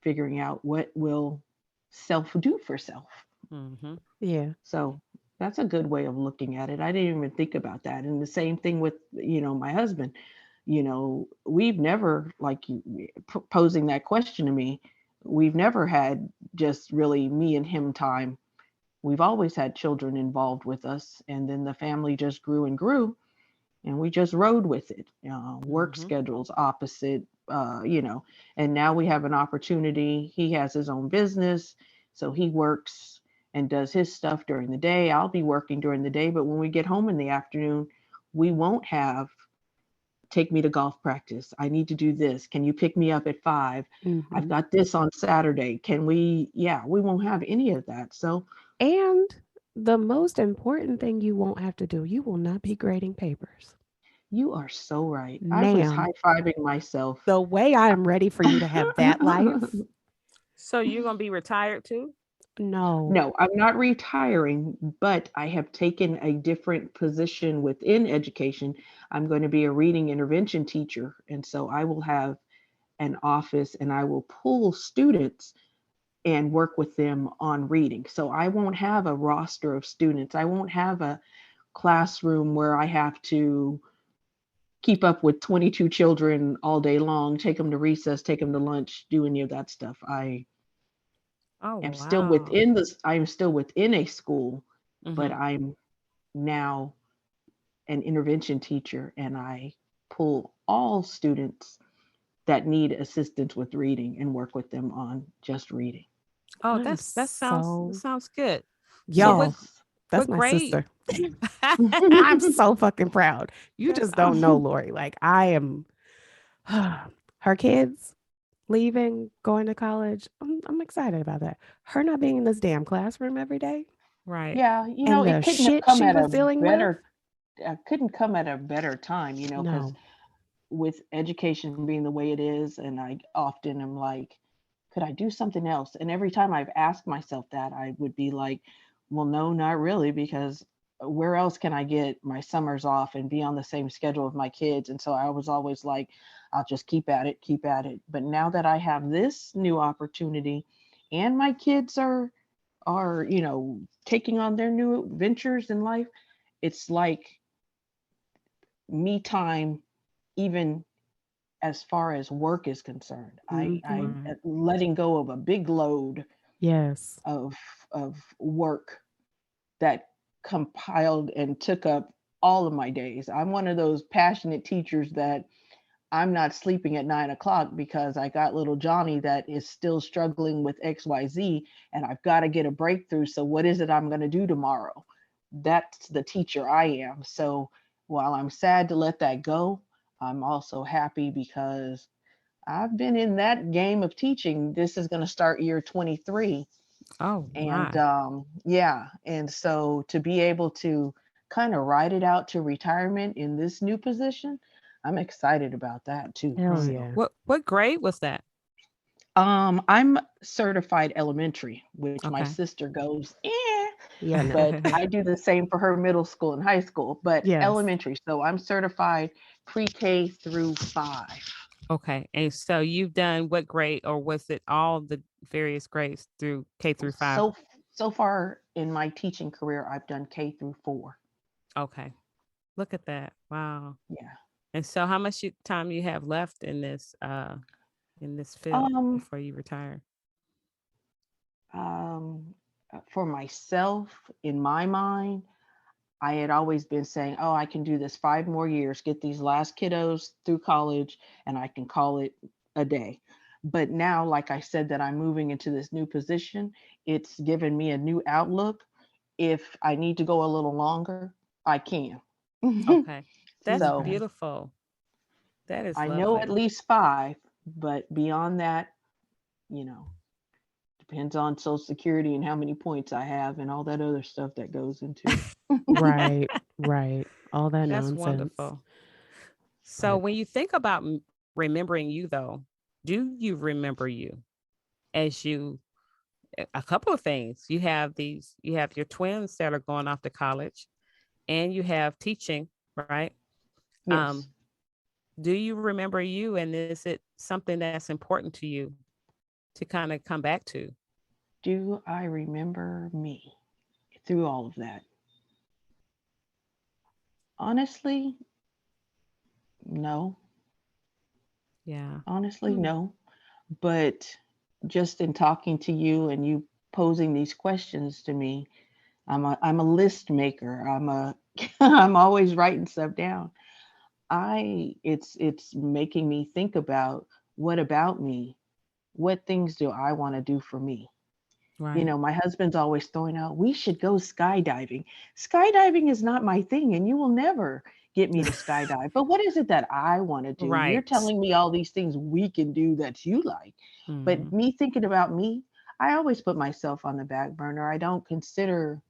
Speaker 3: figuring out what will self do for self.
Speaker 2: Mm-hmm.
Speaker 1: yeah.
Speaker 3: So that's a good way of looking at it. I didn't even think about that. And the same thing with, my husband. We've never, like you posing that question to me, we've never had just really me and him time. We've always had children involved with us. And then the family just grew and grew, and we just rode with it. Work
Speaker 2: Mm-hmm.
Speaker 3: schedules opposite, and now we have an opportunity. He has his own business, so he works and does his stuff during the day. I'll be working during the day, but when we get home in the afternoon, we won't have take me to golf practice. I need to do this. Can you pick me up at 5? I've
Speaker 1: Hmm.
Speaker 3: got this on Saturday. Can we? Yeah, we won't have any of that. So,
Speaker 1: And the most important thing you won't have to do, you will not be grading papers.
Speaker 3: You are so right. I was
Speaker 1: Ma'am,
Speaker 3: high-fiving myself.
Speaker 1: the way I am ready for you to have that life,
Speaker 2: So you're gonna be retired too?
Speaker 1: no.
Speaker 3: No, I'm not retiring, but I have taken a different position within education. I'm going to be a reading intervention teacher. And so I will have an office and I will pull students and work with them on reading. So I won't have a roster of students. I won't have a classroom where I have to keep up with 22 children all day long, take them to recess, take them to lunch, do any of that stuff.
Speaker 2: Oh
Speaker 3: am still
Speaker 2: wow.
Speaker 3: within this, I am still within a school, but
Speaker 2: Mm-hmm.
Speaker 3: I'm now an intervention teacher and I pull all students that need assistance with reading and work with them on just reading.
Speaker 2: Oh,
Speaker 1: I'm
Speaker 2: that
Speaker 1: so,
Speaker 2: sounds good. So
Speaker 1: y'all,
Speaker 3: Yes.
Speaker 1: that's
Speaker 2: what
Speaker 1: my
Speaker 2: grade?
Speaker 1: sister. I'm so fucking proud. You
Speaker 2: That's
Speaker 1: just don't know,
Speaker 2: awesome.
Speaker 1: Lori. Like, I am, her kids leaving, going to college. I'm excited about that. Her not being in this damn classroom every day
Speaker 2: Right.
Speaker 3: Yeah,
Speaker 1: and
Speaker 3: it
Speaker 1: the
Speaker 3: couldn't have
Speaker 1: shit
Speaker 3: come
Speaker 1: she
Speaker 3: at
Speaker 1: was
Speaker 3: a
Speaker 1: dealing with.
Speaker 3: better couldn't come at a better time, because
Speaker 1: No.
Speaker 3: with education being the way it is, and I often am like, could I do something else? And every time I've asked myself that, I would be like, well, no, not really, because where else can I get my summers off and be on the same schedule with my kids? And so I was always like, I'll just keep at it, keep at it. But now that I have this new opportunity and my kids are, taking on their new ventures in life, it's like me time, even as far as work is concerned. I
Speaker 1: Hmm.
Speaker 2: Right.
Speaker 3: letting go of a big load
Speaker 1: Yes.
Speaker 3: of work that compiled and took up all of my days. I'm one of those passionate teachers that I'm not sleeping at 9 o'clock because I got little Johnny that is still struggling with XYZ and I've got to get a breakthrough. So, what is it I'm going to do tomorrow? That's the teacher I am. So, while I'm sad to let that go, I'm also happy because I've been in that game of teaching. This is going to start year 23.
Speaker 2: Oh
Speaker 3: And
Speaker 2: my.
Speaker 3: yeah. And so to be able to kind of ride it out to retirement in this new position, I'm excited about that too.
Speaker 1: Hell
Speaker 2: Right.
Speaker 3: So
Speaker 1: yeah.
Speaker 2: What grade was that?
Speaker 3: I'm certified elementary, which my
Speaker 2: Okay.
Speaker 3: sister goes,
Speaker 1: Yeah, no.
Speaker 3: but I do the same for her middle school and high school, but
Speaker 1: Yes.
Speaker 3: elementary. So I'm certified pre-K through 5.
Speaker 2: Okay. And so you've done what grade, or was it all the various grades through K through 5?
Speaker 3: So so far in my teaching career, I've done K through 4.
Speaker 2: Okay. Look at that. Wow.
Speaker 3: Yeah.
Speaker 2: And so how much time you have left in this field
Speaker 3: Um,
Speaker 2: before you retire?
Speaker 3: for myself, in my mind, I had always been saying, oh, I can do this 5 more years, get these last kiddos through college, and I can call it a day. But now, like I said, that I'm moving into this new position, it's given me a new outlook. If I need to go a little longer, I can.
Speaker 2: Okay. That's
Speaker 3: So
Speaker 1: Okay.
Speaker 2: beautiful. That is
Speaker 3: I know
Speaker 2: lovely.
Speaker 3: at least 5, but beyond that, you know, depends on Social Security and how many points I have and all that other stuff that goes into it.
Speaker 1: Right. Right. All that
Speaker 2: That's
Speaker 1: nonsense.
Speaker 2: wonderful. So
Speaker 1: But
Speaker 2: when you think about remembering you though, do you remember you as you a couple of things. You have your twins that are going off to college and you have teaching, right?
Speaker 3: Yes.
Speaker 2: Um, do you remember you, and is it something that's important to you to kind of come back to?
Speaker 3: Do I remember me through all of that? Honestly, no.
Speaker 2: Yeah.
Speaker 3: Honestly,
Speaker 2: Hmm.
Speaker 3: no. But just in talking to you and you posing these questions to me, I'm a list maker. I'm always writing stuff down. It's making me think about what about me? What things do I want to do for me?
Speaker 2: Right.
Speaker 3: My husband's always throwing out, we should go skydiving. Skydiving is not my thing, and you will never get me to skydive. But what is it that I want to do? You're
Speaker 2: Right.
Speaker 3: telling me all these things we can do that you like. But
Speaker 2: Hmm.
Speaker 3: me thinking about me, I always put myself on the back burner. I don't consider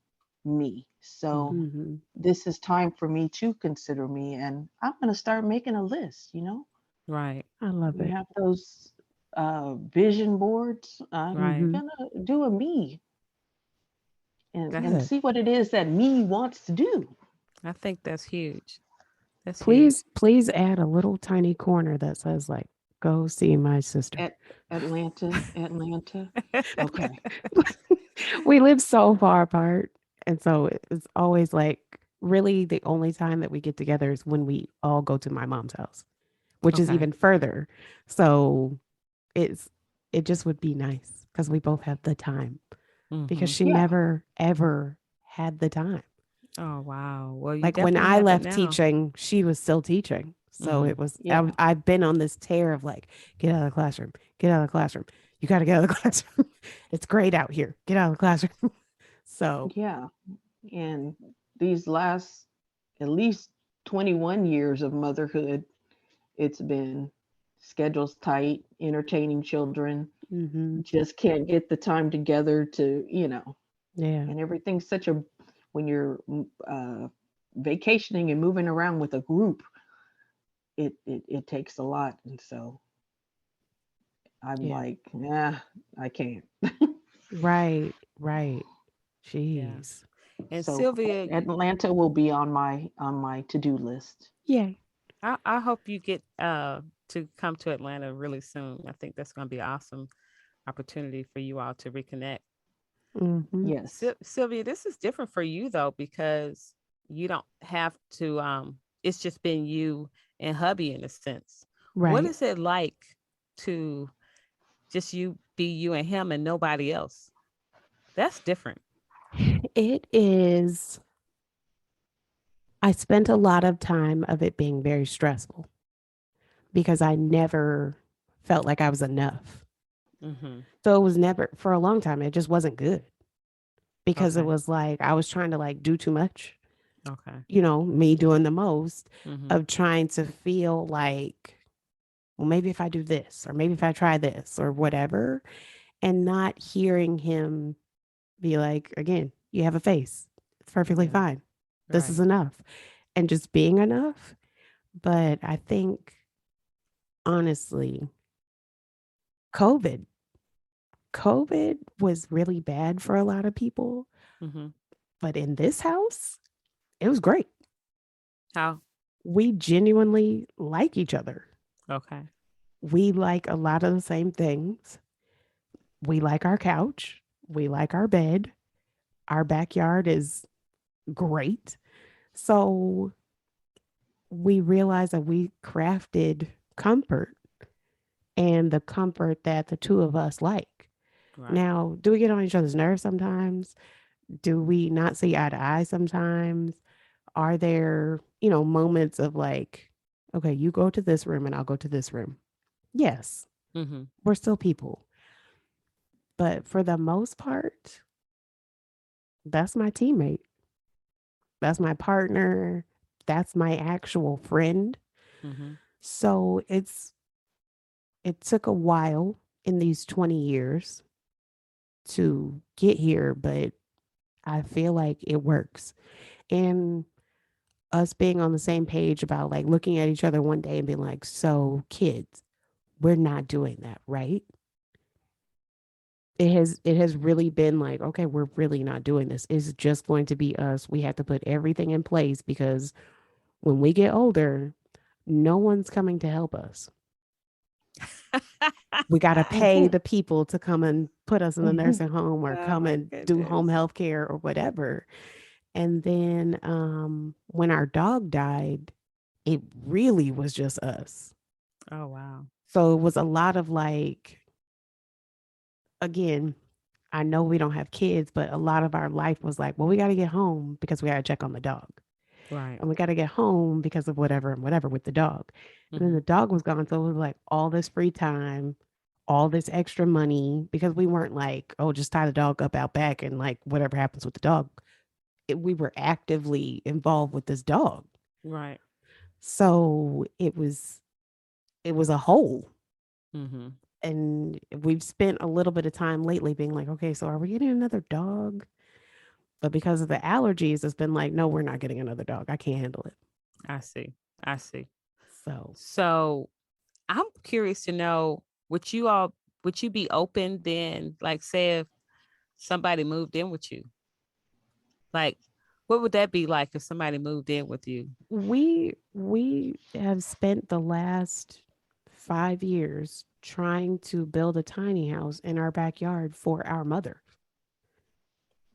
Speaker 3: me. So
Speaker 1: Mm-hmm.
Speaker 3: this is time for me to consider me, and I'm going to start making a list.
Speaker 2: Right.
Speaker 1: I love
Speaker 3: You
Speaker 1: it.
Speaker 3: have those vision boards. I'm
Speaker 2: Right.
Speaker 1: Mm-hmm.
Speaker 3: going to do a me and
Speaker 1: Good.
Speaker 3: see what it is that me wants to do.
Speaker 2: I think that's huge. That's huge.
Speaker 1: Please add a little tiny corner that says like, go see my sister.
Speaker 3: At Atlanta. Okay.
Speaker 1: We live so far apart. And so it's always like really the only time that we get together is when we all go to my mom's house, which is
Speaker 2: Okay.
Speaker 1: even further. So it's it just would be nice because we both have the time because
Speaker 2: Mm-hmm.
Speaker 1: she
Speaker 3: Yeah.
Speaker 1: never ever had the time.
Speaker 2: Oh wow. Well, you
Speaker 1: Like when
Speaker 2: definitely
Speaker 1: I
Speaker 2: have it
Speaker 1: left
Speaker 2: now.
Speaker 1: teaching, she was still teaching. So
Speaker 2: Mm-hmm.
Speaker 1: it was,
Speaker 3: Yeah.
Speaker 1: I've been on this tear of like, get out of the classroom, get out of the classroom. You got to get out of the classroom. It's great out here. Get out of the classroom. So,
Speaker 3: Yeah. And these last at least 21 years of motherhood, it's been schedules tight, entertaining children,
Speaker 1: hmm,
Speaker 3: just can't get the time together to,
Speaker 1: yeah,
Speaker 3: and everything's such a, when you're vacationing and moving around with a group, it takes a lot. And so I'm
Speaker 1: yeah.
Speaker 3: like, nah, I can't.
Speaker 1: Right, right.
Speaker 2: Yeah.
Speaker 1: Jeez.
Speaker 2: And
Speaker 3: So
Speaker 2: Sylvia,
Speaker 3: Atlanta will be on my to-do list.
Speaker 1: Yay.
Speaker 2: I hope you get to come to Atlanta really soon. I think that's going to be an awesome opportunity for you all to reconnect.
Speaker 1: Hmm.
Speaker 3: Yes.
Speaker 2: Sylvia, this is different for you though because you don't have to. It's just been you and hubby in a sense. What
Speaker 1: Right.
Speaker 2: is it like to just you be you and him and nobody else? That's different.
Speaker 1: It is, I spent a lot of time of it being very stressful because I never felt like I was enough.
Speaker 2: Mm-hmm.
Speaker 1: So it was never, for a long time, it just wasn't good because it
Speaker 2: Okay.
Speaker 1: was like I was trying to like do too much,
Speaker 2: Okay.
Speaker 1: me doing the most
Speaker 2: Mm-hmm.
Speaker 1: of trying to feel like, well, maybe if I do this or maybe if I try this or whatever, and not hearing him be like, again, you have a face. It's perfectly
Speaker 2: Yeah.
Speaker 1: fine. This is
Speaker 2: Right.
Speaker 1: enough. And just being enough. But I think honestly, COVID, COVID was really bad for a lot of people.
Speaker 2: Mm-hmm.
Speaker 1: But in this house, it was great.
Speaker 2: How?
Speaker 1: We genuinely like each other.
Speaker 2: Okay.
Speaker 1: We like a lot of the same things. We like our couch. We like our bed. Our backyard is great. So we realized that we crafted comfort and the comfort that the two of us like.
Speaker 2: Right.
Speaker 1: Now, do we get on each other's nerves sometimes? Do we not see eye to eye sometimes? Are there, moments of like, okay, you go to this room and I'll go to this room? Yes,
Speaker 2: Mm-hmm.
Speaker 1: we're still people. But for the most part, that's my teammate. That's my partner. That's my actual friend.
Speaker 2: Mm-hmm.
Speaker 1: So it took a while in these 20 years to get here, but I feel like it works. And us being on the same page about like looking at each other one day and being like, so kids, we're not doing that, right? It has really been like, okay, we're really not doing this. It's just going to be us. We have to put everything in place because when we get older, no one's coming to help us. We got to pay the people to come and put us in the nursing home or
Speaker 2: Oh
Speaker 1: come
Speaker 2: my
Speaker 1: and do home
Speaker 2: goodness.
Speaker 1: health care or whatever. And then when our dog died, it really was just us.
Speaker 2: Oh wow.
Speaker 1: So it was a lot of like, again, I know we don't have kids, but a lot of our life was like, well, we got to get home because we got to check on the dog.
Speaker 2: Right.
Speaker 1: And we got to get home because of whatever and whatever with the dog. And then
Speaker 2: Mm-hmm.
Speaker 1: the dog was gone. So it was like all this free time, all this extra money because we weren't like, oh, just tie the dog up out back and like whatever happens with the dog. We were actively involved with this dog.
Speaker 2: Right.
Speaker 1: So it was a whole.
Speaker 2: Mm-hmm.
Speaker 1: And we've spent a little bit of time lately being like, okay, so are we getting another dog? But because of the allergies, it's been like, no, we're not getting another dog. I can't handle it.
Speaker 2: I see. I see.
Speaker 1: So
Speaker 2: So I'm curious to know, would you be open then, like say if somebody moved in with you? Like, what would that be like if somebody moved in with you?
Speaker 1: we have spent the last 5 years trying to build a tiny house in our backyard for our mother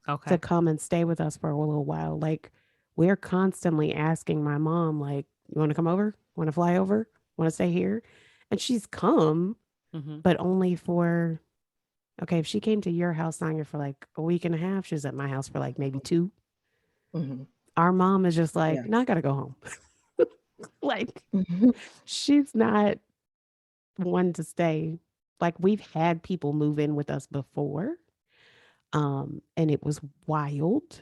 Speaker 1: to
Speaker 2: Okay.
Speaker 1: come and stay with us for a little while. Like we're constantly asking my mom, like, you want to come over? Want to fly over? Want to stay here? And she's come,
Speaker 2: Mm-hmm.
Speaker 1: but only for okay, if she came to your house, Sonya, for like a week and a half, she was at my house for like maybe two.
Speaker 3: Mhm.
Speaker 1: Our mom is just like,
Speaker 3: Yeah.
Speaker 1: no, I gotta go home. Like
Speaker 3: Mhm.
Speaker 1: she's not one to stay. Like we've had people move in with us before. And it was wild.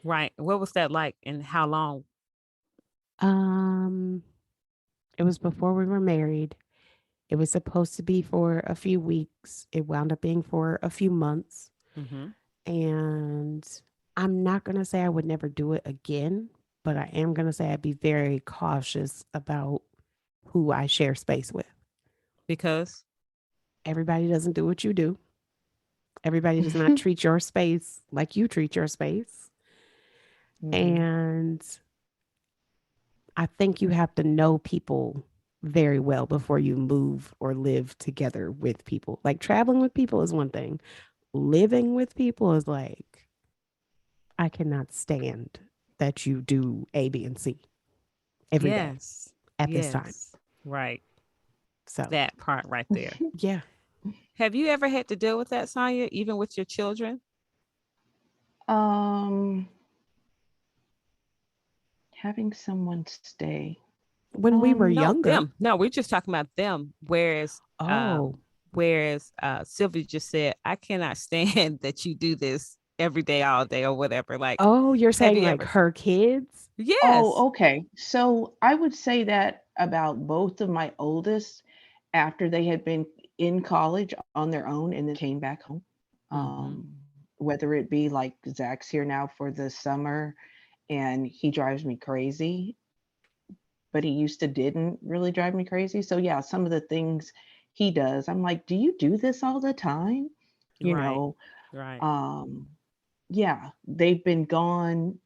Speaker 2: Right. What was that like and how long?
Speaker 1: Um, it was before we were married. It was supposed to be for a few weeks. It wound up being for a few months.
Speaker 2: Mm-hmm.
Speaker 1: And I'm not going to say I would never do it again, but I am going to say I'd be very cautious about who I share space with.
Speaker 2: Because
Speaker 1: Everybody doesn't do what you do. Everybody does not treat your space like you treat your space.
Speaker 3: Mhm.
Speaker 1: And I think you have to know people very well before you move or live together with people. Like traveling with people is one thing, living with people is like, I cannot stand that you do A, B, and C every day
Speaker 2: yes.
Speaker 1: at this time.
Speaker 2: Yes. Right.
Speaker 1: So,
Speaker 2: That part right there.
Speaker 1: yeah.
Speaker 2: Have you ever had to deal with that, Sonya, even with your children?
Speaker 3: Um, Having someone stay.
Speaker 1: When we were
Speaker 2: No,
Speaker 1: younger,
Speaker 2: them. No, we're just talking about them.
Speaker 1: oh,
Speaker 2: Whereas Sylvia just said, I cannot stand that you do this every day, all day, or whatever. Like,
Speaker 1: oh, you're
Speaker 2: have
Speaker 1: saying
Speaker 2: you
Speaker 1: like
Speaker 2: ever?
Speaker 1: her kids?
Speaker 2: Yes.
Speaker 3: Oh, okay. So I would say that about both of my oldest after they had been in college on their own and then came back home.
Speaker 2: Mm-hmm.
Speaker 3: Whether it be like Zach's here now for the summer and he drives me crazy, but he used to didn't really drive me crazy. So yeah, some of the things he does, I'm like, do you do this all the time? You
Speaker 2: Right.
Speaker 3: know,
Speaker 2: Right.
Speaker 3: um, yeah, they've been gone.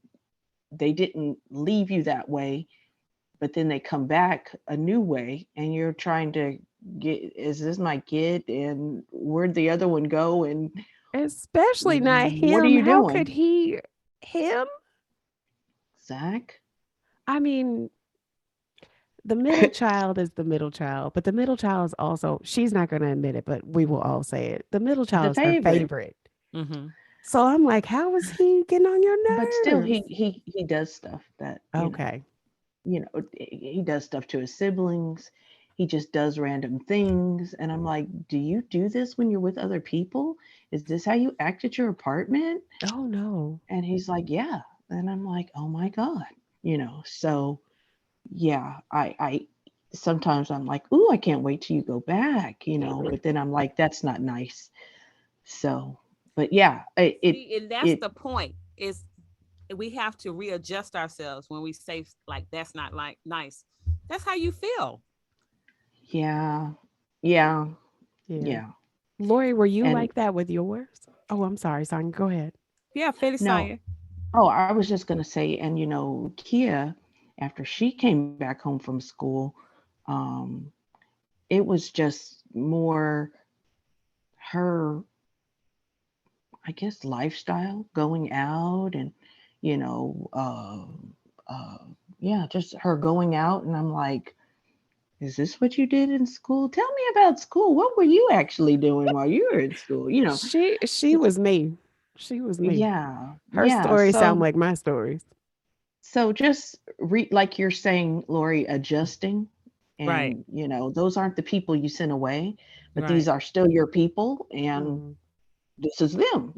Speaker 3: They didn't leave you that way, but then they come back a new way and you're trying to get, is this my kid and where'd the other one go and
Speaker 1: Especially not
Speaker 3: what are
Speaker 1: him.
Speaker 3: you
Speaker 1: How could
Speaker 3: doing,
Speaker 1: he, him?
Speaker 3: Zach?
Speaker 1: I mean, the middle child is the middle child, but the middle child is also, she's not going to admit it, but we will all say it. The middle
Speaker 3: The
Speaker 1: child is her
Speaker 3: favorite.
Speaker 1: favorite.
Speaker 2: Mm-hmm.
Speaker 1: So I'm like, how is he getting on your
Speaker 3: But still
Speaker 1: nerves?
Speaker 3: he does stuff that,
Speaker 1: Okay.
Speaker 3: he does stuff to his siblings. He just does random things and I'm like, do you do this when you're with other people? Is this how you act at your apartment?
Speaker 1: Oh no.
Speaker 3: And he's like, yeah. And I'm like, oh my God, so yeah, I sometimes I'm like, ooh, I can't wait till you go back, but then I'm like, that's not nice. So, but yeah,
Speaker 2: See, and that's
Speaker 3: it
Speaker 2: the point. Is we have to readjust ourselves when we say like that's not like nice. That's how you feel.
Speaker 3: yeah, yeah,
Speaker 1: Yeah.
Speaker 3: yeah.
Speaker 1: Lori, were you
Speaker 3: And
Speaker 1: like that with yours? Oh, I'm sorry, Sonia. Go ahead.
Speaker 2: Yeah, finish,
Speaker 3: no,
Speaker 2: Sonya.
Speaker 3: oh, I was just gonna say, and Kia, after she came back home from school, um, it was just more her, I guess, lifestyle, going out and, you know, uh, uh, yeah, just her going out. And I'm like, is this what you did in school? Tell me about school. What were you actually doing while you were in school?
Speaker 1: She
Speaker 3: S-
Speaker 1: was me. She was me.
Speaker 3: yeah,
Speaker 1: Her
Speaker 3: yeah.
Speaker 1: stories sound like my stories.
Speaker 3: So just like you're saying, Lori, adjusting.
Speaker 2: Right,
Speaker 3: And, those aren't the people you sent away, but these
Speaker 2: right,
Speaker 3: are still your people. And
Speaker 1: Mhm.
Speaker 3: this is them.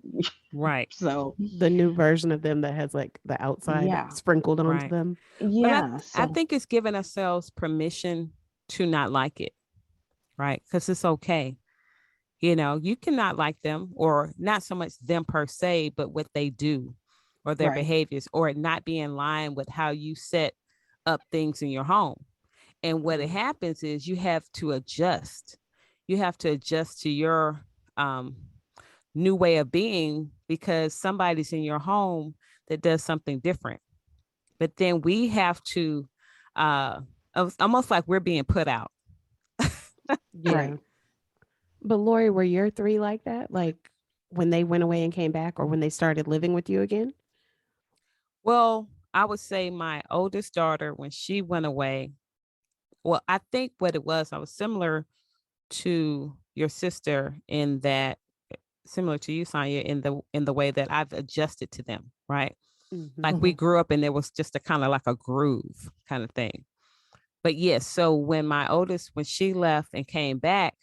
Speaker 2: right,
Speaker 3: So,
Speaker 1: The new version of them that has like the outside
Speaker 3: yeah,
Speaker 1: sprinkled onto
Speaker 2: right.
Speaker 1: them.
Speaker 2: But
Speaker 3: yeah.
Speaker 2: I
Speaker 3: So,
Speaker 2: think it's giving ourselves permission to not like it, right? Because it's okay. You cannot like them or not so much them per se, but what they do. or their
Speaker 3: Right.
Speaker 2: behaviors, or it not be in line with how you set up things in your home. And what it happens is you have to adjust. You have to adjust to your new way of being because somebody's in your home that does something different. But then we have to, almost like we're being put out.
Speaker 1: Yeah.
Speaker 3: Right.
Speaker 1: But Lori, were your three like that? Like when they went away and came back or when they started living with you again?
Speaker 2: Well, I would say my oldest daughter, when she went away, well, I think what it was, I was similar to your sister in that, similar to you, Sonja, in the way that I've adjusted to them, right?
Speaker 1: Mm-hmm.
Speaker 2: Like we grew up and there was just a kind of like a groove kind of thing. But yes, so when my oldest, when she left and came back,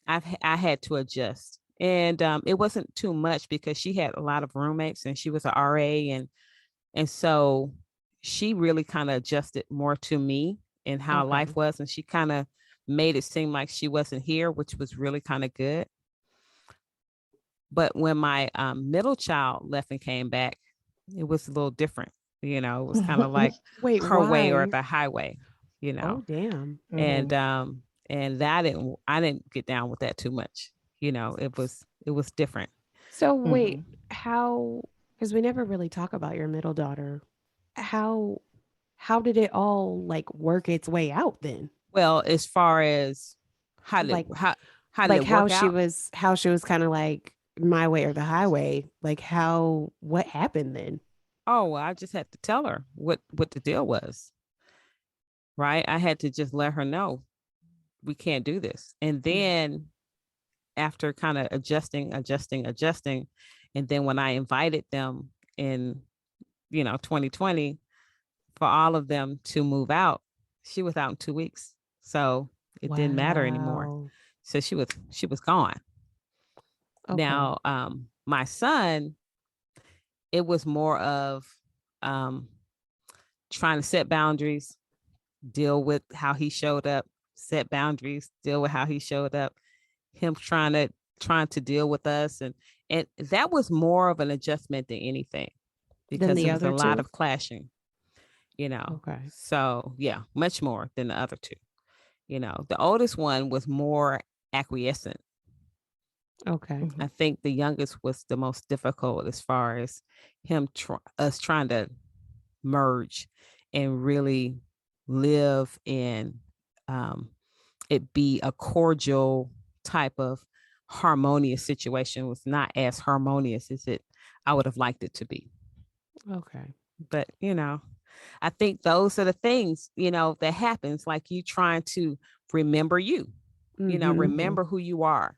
Speaker 2: I had to adjust. And it wasn't too much because she had a lot of roommates and she was an RA, and so she really kind of adjusted more to me and how
Speaker 1: Okay.
Speaker 2: life was, and she kind of made it seem like she wasn't here, which was really kind of good. But when my middle child left and came back, it was a little different. You know, it was kind of like
Speaker 1: Wait,
Speaker 2: her way or
Speaker 1: why?
Speaker 2: the highway, you
Speaker 1: Oh,
Speaker 2: know.
Speaker 1: damn.
Speaker 2: And that I didn't get down with that too much. You know, it was different.
Speaker 1: So wait, how, because we never really talk about your middle daughter. How how did it all like work its way out then?
Speaker 2: Well, as far as how did
Speaker 1: Like
Speaker 2: how did it work out?
Speaker 1: how she was kind of like my way or the highway. Like how what happened then?
Speaker 2: Oh, well, I just had to tell her what the deal was, right? I had to just let her know we can't do this. And then after kind of adjusting, and then when I invited them in, 2020 for all of them to move out, she was out in 2 weeks. So it didn't matter anymore.
Speaker 1: Wow.
Speaker 2: So she was gone.
Speaker 1: Okay.
Speaker 2: Now, my son, it was more of um trying to set boundaries, deal with how he showed up, set boundaries, deal with how he showed up, him trying to deal with us, and that was more of an adjustment than anything
Speaker 1: Then
Speaker 2: because
Speaker 1: the
Speaker 2: it was a
Speaker 1: other
Speaker 2: lot
Speaker 1: two?
Speaker 2: of clashing,
Speaker 1: Okay.
Speaker 2: so yeah, much more than the other two. The oldest one was more acquiescent.
Speaker 1: Okay.
Speaker 2: I think the youngest was the most difficult as far as us trying to merge and really live in, um, it be a cordial type of harmonious situation. Was not as harmonious as it I would have liked it to be.
Speaker 1: Okay.
Speaker 2: But I think those are the things that happens, like you trying to remember
Speaker 1: Mm-hmm.
Speaker 2: remember who you are,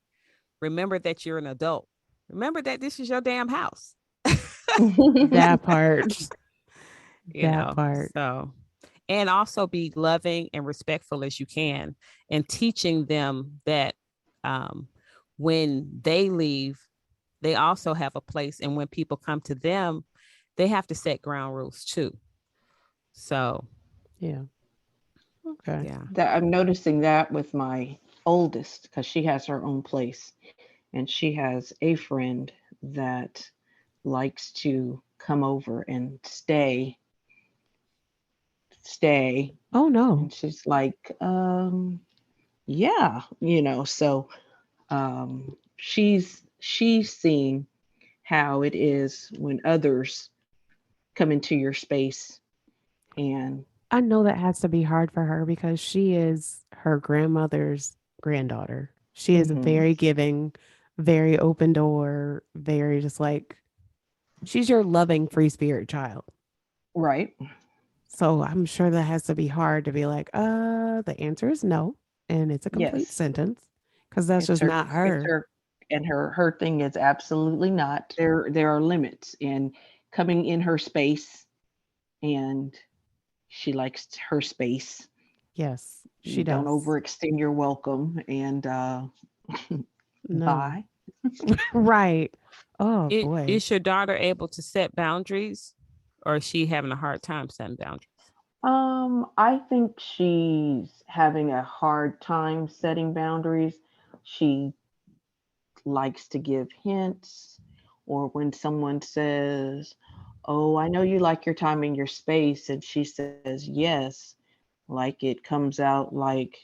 Speaker 2: remember that you're an adult, remember that this is your damn house.
Speaker 1: That part.
Speaker 2: you
Speaker 1: That
Speaker 2: know
Speaker 1: part.
Speaker 2: so and also be loving and respectful as you can, and teaching them that, um, when they leave, they also have a place, and when people come to them, they have to set ground rules too. So
Speaker 1: Yeah. Okay.
Speaker 2: yeah.
Speaker 3: That I'm noticing that with my oldest because she has her own place and she has a friend that likes to come over and stay.
Speaker 1: Oh no.
Speaker 3: And she's like, yeah, so she's seeing how it is when others come into your space and
Speaker 1: I know that has to be hard for her because she is her grandmother's granddaughter. She is
Speaker 3: mhm,
Speaker 1: very giving, very open door, very just like she's your loving free spirit child.
Speaker 3: right.
Speaker 1: So I'm sure that has to be hard to be like, the answer is no. And it's a complete
Speaker 3: Yes.
Speaker 1: sentence because that's
Speaker 3: It's
Speaker 1: just
Speaker 3: her
Speaker 1: not
Speaker 3: it's
Speaker 1: her.
Speaker 3: her and her thing is absolutely not. There are limits in coming in her space and she likes her space.
Speaker 1: Yes, she
Speaker 3: You don't
Speaker 1: does.
Speaker 3: overextend your welcome and
Speaker 1: No.
Speaker 3: bye.
Speaker 1: Right. Oh boy.
Speaker 2: Is your daughter able to set boundaries, or is she having a hard time setting boundaries?
Speaker 3: I think she's having a hard time setting boundaries. She likes to give hints, or when someone says, oh, I know you like your time and your space. And she says, yes. Like it comes out like,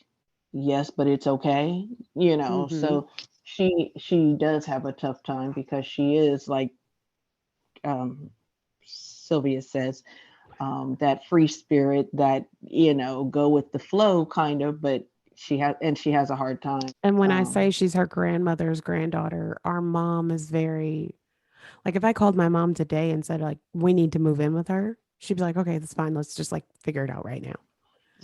Speaker 3: yes, but it's okay.
Speaker 1: Mm-hmm.
Speaker 3: So she does have a tough time because she is like, um, Sylvia says, that free spirit that, go with the flow kind of, but she has a hard time.
Speaker 1: And when I say
Speaker 3: Um,
Speaker 1: she's her grandmother's granddaughter, our mom is very like if I called my mom today and said like we need to move in with her, she'd be like, okay, that's fine. Let's just like figure it out right now.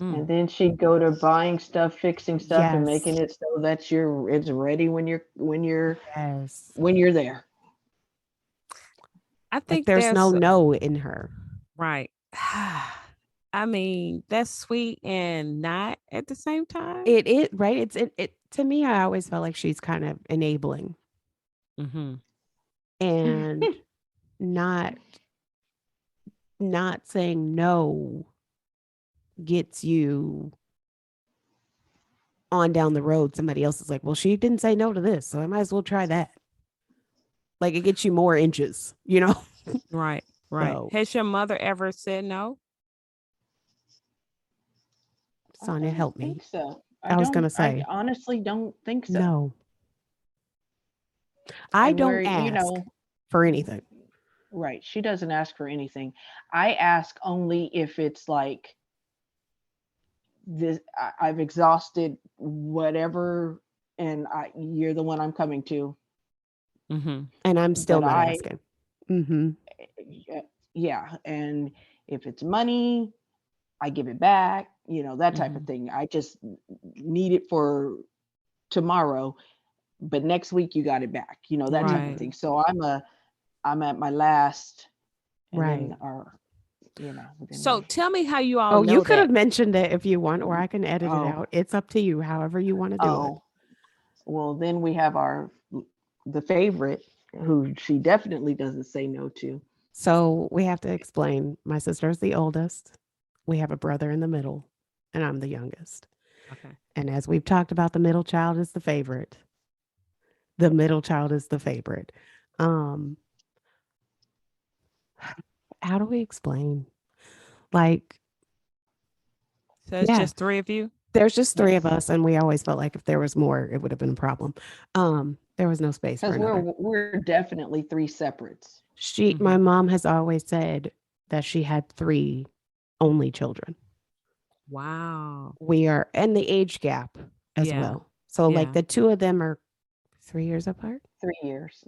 Speaker 3: and
Speaker 2: Mm.
Speaker 3: then she'd go to buying stuff, fixing stuff, and making
Speaker 1: Yes.
Speaker 3: it so that it's ready
Speaker 1: Yes.
Speaker 3: when you're there.
Speaker 2: I
Speaker 1: Like
Speaker 2: think
Speaker 1: there's no
Speaker 2: there's
Speaker 1: no in her.
Speaker 2: right. I mean, that's sweet and not at the same time.
Speaker 1: It right. It to me, I always felt like she's kind of enabling
Speaker 2: Mm-hmm.
Speaker 1: and not not saying no gets you on down the road. Somebody else is like, well, she didn't say no to this, so I might as well try that. Like it gets you more inches, you know?
Speaker 2: Right. Right.
Speaker 1: So
Speaker 2: Has your mother ever said no?
Speaker 3: I
Speaker 1: Sonia,
Speaker 3: don't
Speaker 1: help me.
Speaker 3: think so.
Speaker 1: I was gonna
Speaker 3: I
Speaker 1: say,
Speaker 3: honestly don't think so.
Speaker 1: no. I
Speaker 3: And
Speaker 1: don't ask for anything.
Speaker 3: right, she doesn't ask for anything. I ask only if it's like this, I've exhausted whatever, and you're the one I'm coming to.
Speaker 2: Mm-hmm.
Speaker 1: And I'm still
Speaker 3: But
Speaker 1: not asking. Mm-hmm.
Speaker 3: yeah, and if it's money, I give it back, that type of
Speaker 2: Mm-hmm.
Speaker 3: thing. I just need it for tomorrow, but next week you got it back, that type of
Speaker 2: Right.
Speaker 3: thing. So I'm at my last, and
Speaker 1: Right.
Speaker 3: then then
Speaker 2: So
Speaker 3: we,
Speaker 2: tell me how you all
Speaker 1: Oh, you
Speaker 2: know
Speaker 1: could
Speaker 2: that.
Speaker 1: have mentioned it if you want, or I can edit it
Speaker 3: oh,
Speaker 1: out. It's up to you, however you want to do it.
Speaker 3: oh, well, then we have the favorite, who she definitely doesn't say no to.
Speaker 1: So we have to explain. My sister is the oldest. We have a brother in the middle, and I'm the youngest.
Speaker 2: Okay.
Speaker 1: And as we've talked about, the middle child is the favorite. The middle child is the favorite. Um, how do we explain? Like,
Speaker 2: So it's
Speaker 1: yeah,
Speaker 2: just three of you?
Speaker 1: there's just three of
Speaker 3: Yes,
Speaker 1: us, and we always felt like if there was more, it would have been a problem. There was no space for
Speaker 3: because
Speaker 1: another.
Speaker 3: we're definitely three separates.
Speaker 1: My
Speaker 2: Mm-hmm.
Speaker 1: mom has always said that she had three only children.
Speaker 2: Wow.
Speaker 1: We are, and the age gap as
Speaker 2: Yeah.
Speaker 1: well. So, like,
Speaker 2: Yeah.
Speaker 1: the two of them are 3 years apart.
Speaker 3: 3 years.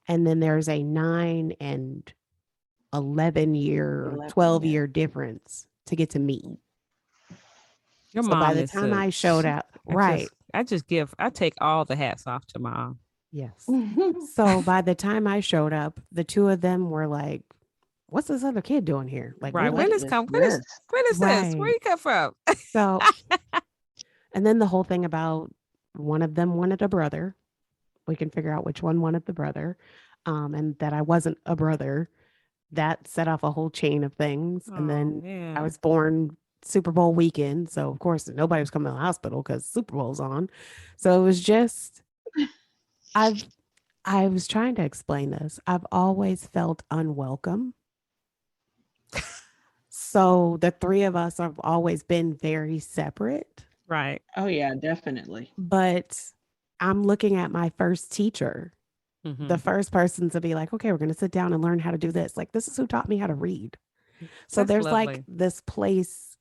Speaker 1: And then there's a 9 and 11-year,
Speaker 3: 11,
Speaker 1: 12-year
Speaker 3: yeah.
Speaker 1: difference to get to me.
Speaker 2: Your
Speaker 1: So by
Speaker 2: mom
Speaker 1: the
Speaker 2: is
Speaker 1: time I showed up, right.
Speaker 2: I take all the hats off to mom.
Speaker 1: Yes. So by the time I showed up, the two of them were like, what's this other kid doing here? Like,
Speaker 2: Right.
Speaker 3: What
Speaker 1: what?
Speaker 2: When is
Speaker 3: is
Speaker 2: come
Speaker 3: this?
Speaker 2: when is this? Where
Speaker 1: Right.
Speaker 2: you come from?
Speaker 1: So, and then the whole thing about one of them wanted a brother. We can figure out which one wanted the brother. And that I wasn't a brother. That set off a whole chain of things. And
Speaker 2: Oh
Speaker 1: then I
Speaker 2: man.
Speaker 1: was born Super Bowl weekend. So, of course, nobody was coming to the hospital because Super Bowl's on. So it was just, I've, I was trying to explain this. I've always felt unwelcome. So the three of us have always been very separate.
Speaker 2: Right.
Speaker 3: Oh yeah, definitely.
Speaker 1: But I'm looking at my first teacher,
Speaker 2: Mm-hmm.
Speaker 1: the first person to be like, okay, we're going to sit down and learn how to do this. Like, this is who taught me how to read. So
Speaker 2: That's
Speaker 1: there's like
Speaker 2: lovely.
Speaker 1: this place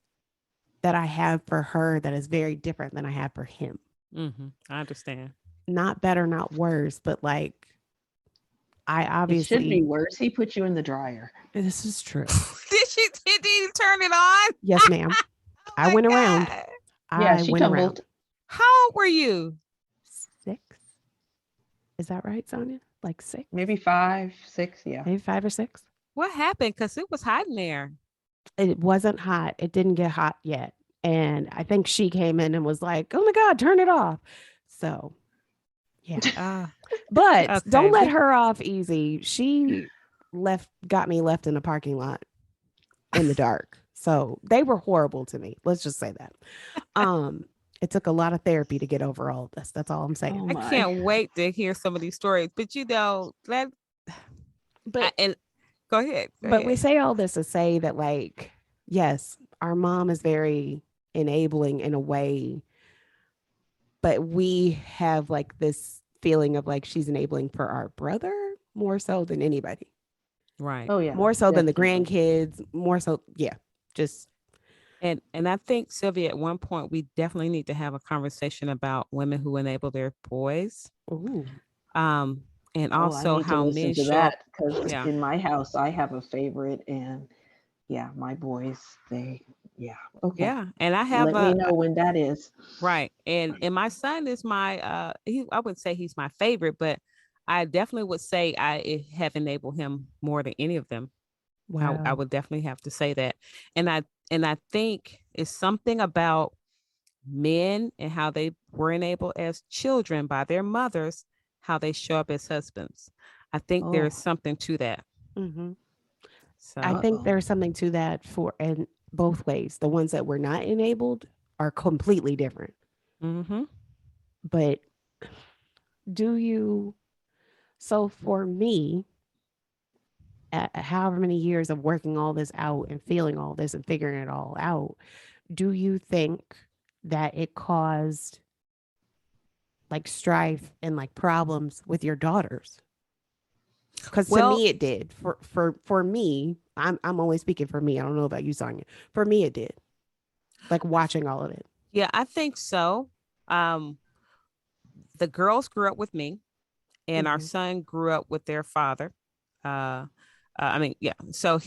Speaker 1: that I have for her that is very different than I have for him.
Speaker 2: Mm-hmm. I understand.
Speaker 1: Not better, not worse, but like I
Speaker 3: It should be
Speaker 1: obviously,
Speaker 3: worse. He put you in the dryer.
Speaker 1: this is true.
Speaker 2: Did you turn it on?
Speaker 1: Yes, ma'am.
Speaker 2: Oh
Speaker 1: I
Speaker 2: my
Speaker 1: went around.
Speaker 2: God.
Speaker 3: Yeah,
Speaker 1: I
Speaker 3: she
Speaker 1: went around.
Speaker 3: tumbled.
Speaker 2: How old were you?
Speaker 1: 6. Is that right, Sonia? Like 6?
Speaker 3: Maybe 5, 6. Yeah.
Speaker 1: Maybe 5 or 6?
Speaker 2: What happened? Because it was hot in there.
Speaker 1: It wasn't hot. It didn't get hot yet. And I think she came in and was like, oh my God, turn it off. So, yeah. But don't let
Speaker 2: Okay.
Speaker 1: her off easy. She got me left in a parking lot in the dark. So they were horrible to me. Let's just say that. It took a lot of therapy to get over all of this. That's all I'm saying.
Speaker 3: Oh
Speaker 2: I
Speaker 3: my.
Speaker 2: can't wait to hear some of these stories. But you know, that
Speaker 1: But
Speaker 2: and Go ahead. Go
Speaker 1: But we
Speaker 2: ahead.
Speaker 1: say all this to say that, like, yes, our mom is very enabling in a way, but we have like this feeling of like she's enabling for our brother more so than anybody,
Speaker 2: Right.
Speaker 3: Oh yeah,
Speaker 1: more so than the
Speaker 3: definitely.
Speaker 1: grandkids, more so. Yeah. Just,
Speaker 2: And I think, Sylvia, at one point we definitely need to have a conversation about women who enable their boys.
Speaker 1: ooh,
Speaker 2: Um, and
Speaker 3: Oh, I
Speaker 2: also
Speaker 3: need to
Speaker 2: how
Speaker 3: listen
Speaker 2: men
Speaker 3: to
Speaker 2: show up.
Speaker 3: that because
Speaker 2: Yeah.
Speaker 3: in my house I have a favorite, and yeah, my boys, they, yeah, okay.
Speaker 2: Yeah. And I have
Speaker 3: Let me
Speaker 2: a
Speaker 3: know when that is.
Speaker 2: right. And my son is my I wouldn't say he's my favorite, but I definitely would say have enabled him more than any of them. I
Speaker 1: wow.
Speaker 2: would definitely have to say that. And I think it's something about men and how they were enabled as children by their mothers, how they show up as husbands. I think there is
Speaker 3: Oh,
Speaker 2: something to that.
Speaker 1: Hmm. I
Speaker 2: So,
Speaker 1: think
Speaker 3: uh-oh.
Speaker 1: there's something to that for, and both ways. The ones that were not enabled are completely different.
Speaker 2: mm-hmm.
Speaker 1: But do you, so for me, however many years of working all this out and feeling all this and figuring it all out, do you think that it caused like strife and like problems with your daughters? Because to
Speaker 2: Well,
Speaker 1: me, it did. For me, I'm only speaking for me. I don't know about you, Sonia. For me, it did. Like watching all of it.
Speaker 2: yeah, I think so. Um, the girls grew up with me, and our
Speaker 1: Hmm.
Speaker 2: son grew up with their father. I mean, yeah. So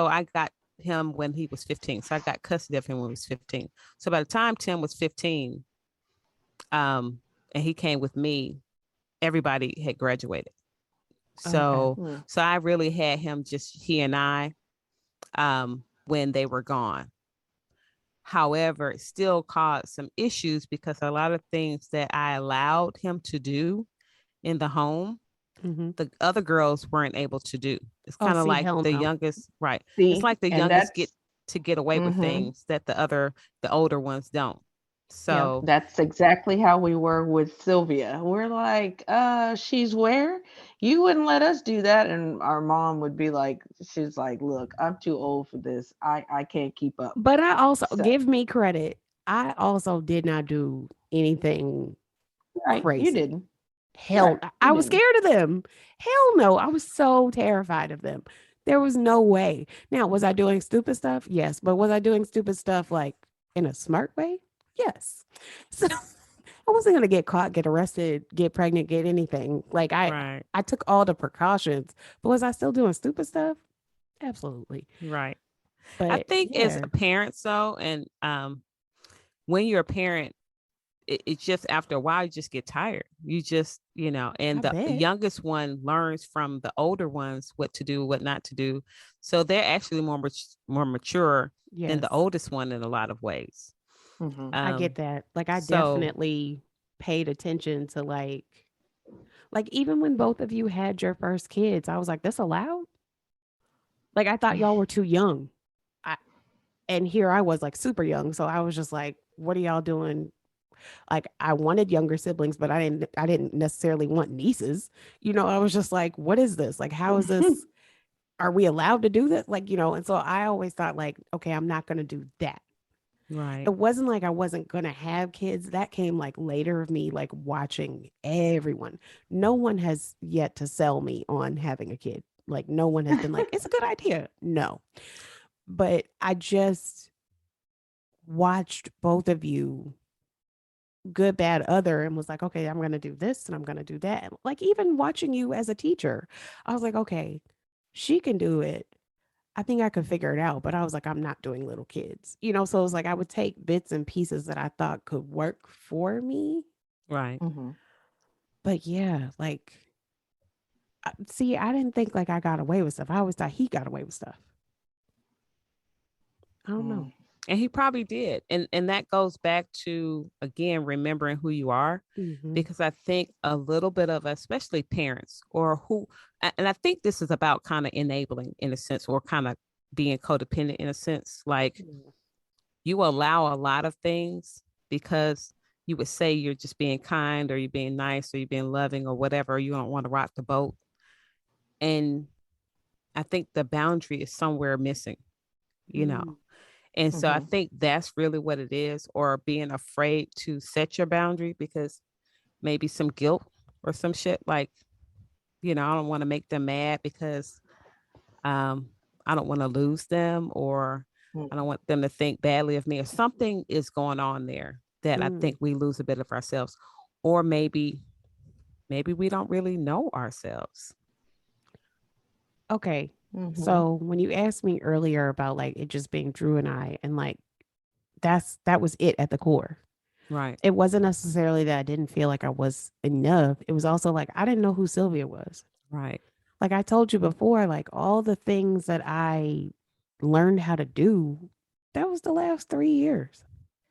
Speaker 2: I got him when he was 15. So I got custody of him when he was 15. So by the time Tim was 15, um, and he came with me, everybody had graduated.
Speaker 1: Okay.
Speaker 2: So
Speaker 3: Hmm.
Speaker 2: so I really had him just he and I when they were gone. However, it still caused some issues because a lot of things that I allowed him to do in the home,
Speaker 1: Hmm.
Speaker 2: the other girls weren't able to do. It's
Speaker 1: Oh,
Speaker 2: kind of
Speaker 1: see,
Speaker 2: like
Speaker 1: hell
Speaker 2: the
Speaker 1: no.
Speaker 2: youngest, right? It's
Speaker 3: See,
Speaker 2: like the
Speaker 3: and
Speaker 2: youngest get
Speaker 3: that's,
Speaker 2: to get away with
Speaker 3: mm-hmm.
Speaker 2: things that the older ones don't.
Speaker 1: Yep.
Speaker 2: So,
Speaker 3: That's exactly how we were with Sylvia. We're like, she's where? You wouldn't let us do that. And our mom would be like, she's like, look, I'm too old for this. I can't keep up.
Speaker 1: But I also
Speaker 3: So,
Speaker 1: give me credit. I also did not do anything
Speaker 3: right, you
Speaker 1: crazy.
Speaker 3: didn't.
Speaker 1: Hell,
Speaker 3: Right, you
Speaker 1: I was
Speaker 3: didn't.
Speaker 1: scared of them. Hell no. I was so terrified of them. There was no way. Now, was I doing stupid stuff? Yes. But was I doing stupid stuff like in a smart way? Yes. So I wasn't gonna get caught, get arrested, get pregnant, get anything. Like
Speaker 2: right,
Speaker 1: I took all the precautions, but was I still doing stupid stuff? Absolutely.
Speaker 2: right. I
Speaker 1: But
Speaker 2: think as
Speaker 1: yeah,
Speaker 2: a parent, so and when you're a parent, it's just after a while you just get tired. You just and
Speaker 1: I
Speaker 2: the
Speaker 1: bet.
Speaker 2: youngest one learns from the older ones what to do, what not to do. So they're actually more mature than the
Speaker 1: Yes.
Speaker 2: oldest one in a lot of ways.
Speaker 3: Mm-hmm.
Speaker 1: I get that. Like I
Speaker 2: So
Speaker 1: definitely paid attention to like even when both of you had your first kids, I was like, this allowed? Like I thought y'all were too young. I and here I was like super young. So I was just like, what are y'all doing? Like I wanted younger siblings, but I didn't necessarily want nieces. I was just like, what is this? Like, how is this? Are we allowed to do this? Like, and so I always thought like, okay, I'm not gonna do that.
Speaker 2: right,
Speaker 1: It wasn't like I wasn't gonna have kids. That came like later of me like watching everyone. No one has yet to sell me on having a kid. Like no one has been like, it's a good idea. No. But I just watched both of you, good, bad, other, and was like, okay, I'm gonna do this and I'm gonna do that. Like even watching you as a teacher, I was like, okay, she can do it. I think I could figure it out, but I was like, I'm not doing little kids, So it was like I would take bits and pieces that I thought could work for me.
Speaker 2: right.
Speaker 3: Mm-hmm.
Speaker 1: But yeah, like, see, I didn't think like I got away with stuff. I always thought he got away with stuff. I don't know.
Speaker 2: And he probably did. And that goes back to again remembering who you are,
Speaker 1: Mm-hmm.
Speaker 2: because I think a little bit of especially parents or who and I think this is about kind of enabling in a sense, or kind of being codependent in a sense. Like you allow a lot of things because you would say you're just being kind, or you're being nice, or you're being loving, or whatever. You don't want to rock the boat. And I think the boundary is somewhere missing, you know. And so I think that's really what it is, or being afraid to set your boundary because maybe some guilt or some shit like, I don't want to make them mad because I don't want to lose them, or I don't want them to think badly of me, or something is going on there that I think we lose a bit of ourselves, or maybe we don't really know ourselves.
Speaker 1: Okay. So when you asked me earlier about like it just being Drew and I, and like that was it at the core.
Speaker 2: Right.
Speaker 1: It wasn't necessarily that I didn't feel like I was enough. It was also like I didn't know who Sylvia was.
Speaker 2: Right.
Speaker 1: Like I told you before, like all the things that I learned how to do, that was the last 3 years.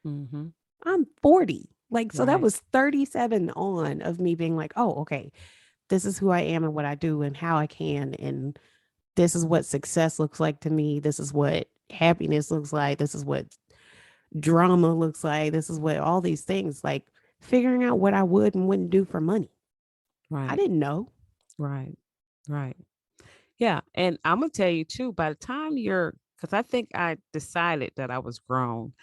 Speaker 2: Mm-hmm.
Speaker 1: I'm 40. Like, so that
Speaker 2: Right.
Speaker 1: was 37 on of me being like, oh, okay, this is who I am and what I do and how I can. And this is what success looks like to me. This is what happiness looks like. This is what drama looks like. This is what all these things, like figuring out what I would and wouldn't do for money.
Speaker 2: Right.
Speaker 1: I didn't know.
Speaker 2: Right. Right. Yeah. And I'm going to tell you too, by the time because I think I decided that I was grown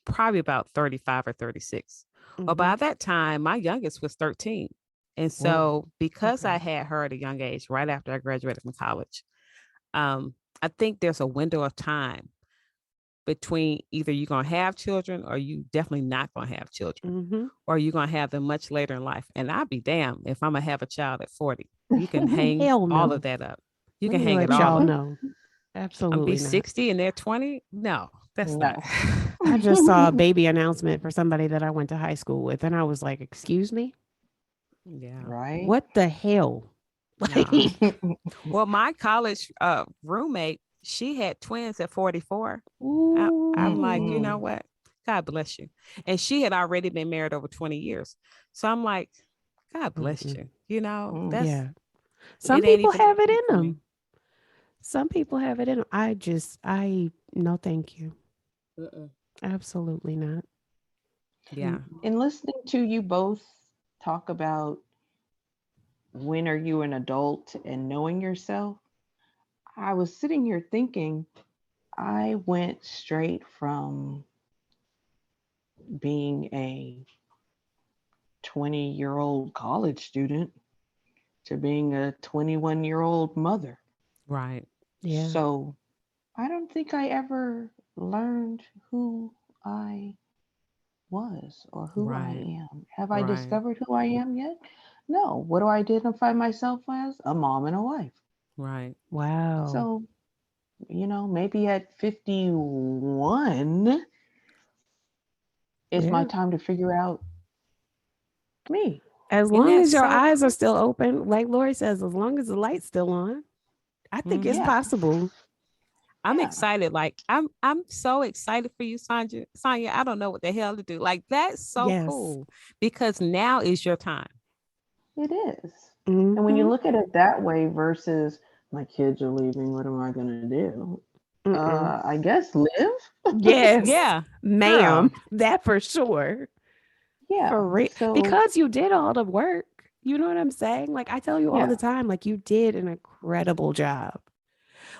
Speaker 2: probably about 35 or 36. Well, by that time, my youngest was 13. And so because I had her at a young age, right after I graduated from college, I think there's a window of time between either you're going to have children or you definitely not going to have children, or you're going to have them much later in life. And I'll be damned if I'm going to have a child at 40. You can hang
Speaker 1: Hell no.
Speaker 2: all of that up. You
Speaker 1: Let
Speaker 2: can
Speaker 1: me
Speaker 2: hang
Speaker 1: let
Speaker 2: it all
Speaker 1: y'all
Speaker 2: up.
Speaker 1: know.
Speaker 2: I'm
Speaker 1: Absolutely
Speaker 2: be 60 and they're 20. No, that's not.
Speaker 1: I just saw a baby announcement for somebody that I went to high school with, and I was like, "Excuse me,
Speaker 2: Yeah.
Speaker 3: Right.
Speaker 1: what the hell?" Like,
Speaker 2: Well, my college roommate, she had twins at 44. I'm like, you know what? God bless you. And she had already been married over 20 years. So I'm like, God bless you. That's
Speaker 1: yeah. Some
Speaker 2: it ain't
Speaker 1: people
Speaker 2: even
Speaker 1: have
Speaker 2: that
Speaker 1: it
Speaker 2: deep
Speaker 1: in
Speaker 2: for me.
Speaker 1: them. Some people have it in them. No, thank you. Absolutely not.
Speaker 2: Yeah.
Speaker 3: In listening to you both talk about when are you an adult and knowing yourself, I was sitting here thinking I went straight from being a 20-year-old college student to being a 21-year-old mother.
Speaker 2: Right.
Speaker 1: Yeah.
Speaker 3: So I don't think I ever learned who I was or who I
Speaker 2: Right.
Speaker 3: am. Have I
Speaker 2: Right.
Speaker 3: discovered who I am yet? No. What do I identify myself as? A mom and a wife.
Speaker 2: Right.
Speaker 1: Wow.
Speaker 3: So, maybe at 51, it's my time to figure out me.
Speaker 1: As
Speaker 2: And
Speaker 1: long
Speaker 2: that's
Speaker 1: as your
Speaker 2: so
Speaker 1: eyes are still open, like Lori says, as long as the light's still on, I think it's
Speaker 3: Yeah.
Speaker 1: possible.
Speaker 2: I'm
Speaker 3: Yeah.
Speaker 2: excited. Like I'm so excited for you, Sonja. Sonya, I don't know what the hell to do. Like that's so cool because now is your time.
Speaker 3: It is. And when you look at it that way versus my kids are leaving, what am I going to do? I guess live.
Speaker 1: Yes.
Speaker 2: Yeah.
Speaker 1: Ma'am.
Speaker 2: Girl.
Speaker 1: That for sure.
Speaker 3: Yeah.
Speaker 1: For real.
Speaker 3: So,
Speaker 1: Because you did all the work. You know what I'm saying? Like I tell you all the time, like you did an incredible job.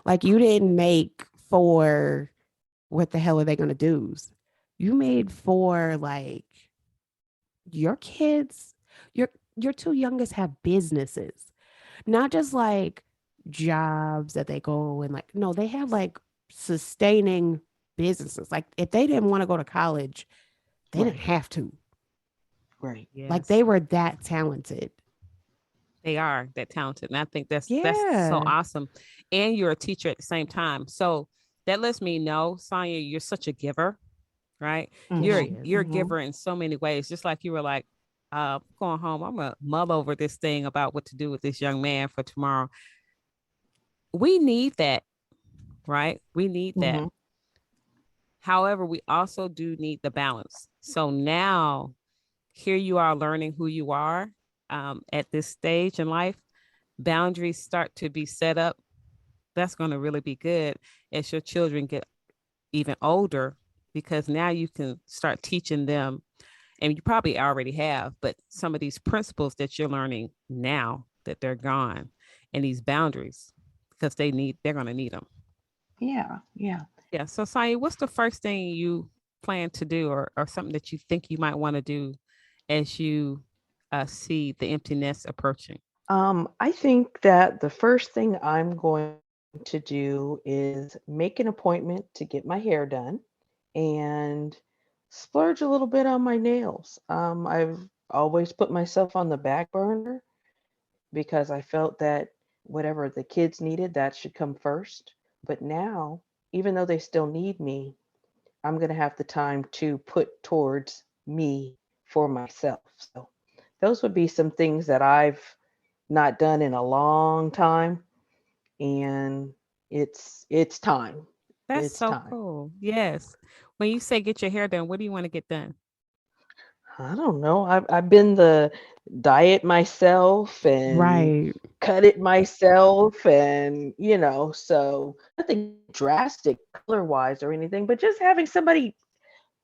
Speaker 1: Like you didn't make for what the hell are they gonna do? You made for like your kids, your two youngest have businesses. Not just like jobs that they go and like, no, they have like sustaining businesses. Like if they didn't want to go to college, they didn't have to.
Speaker 3: right.
Speaker 2: Yes.
Speaker 1: Like they were that talented.
Speaker 2: They are that talented. And I think that's so
Speaker 1: Yeah.
Speaker 2: awesome. And you're a teacher at the same time. So that lets me know, Sonya, you're such a giver, right? You're a giver in so many ways. Just like you were like, going home, I'm gonna mull over this thing about what to do with this young man for tomorrow. We need that, right? We need that. However, we also do need the balance. So now here you are learning who you are at this stage in life. Boundaries start to be set up. That's going to really be good as your children get even older, because now you can start teaching them, and you probably already have, but some of these principles that you're learning now that they're gone, and these boundaries, because they're going to need them.
Speaker 3: Yeah. Yeah.
Speaker 2: Yeah. So, Sonya, what's the first thing you plan to do, or something that you think you might want to do as you see the empty nest approaching?
Speaker 3: I think that the first thing I'm going to do is make an appointment to get my hair done and splurge a little bit on my nails. I've always put myself on the back burner because I felt that whatever the kids needed, that should come first. But now, even though they still need me, I'm going to have the time to put towards me for myself. So those would be some things that I've not done in a long time, and it's time.
Speaker 2: That's
Speaker 3: It's
Speaker 2: so
Speaker 3: time.
Speaker 2: cool. Yes. When you say get your hair done, what do you want to get done?
Speaker 3: I don't know. I've been the diet myself and
Speaker 1: Right.
Speaker 3: cut it myself, and so nothing drastic color wise or anything, but just having somebody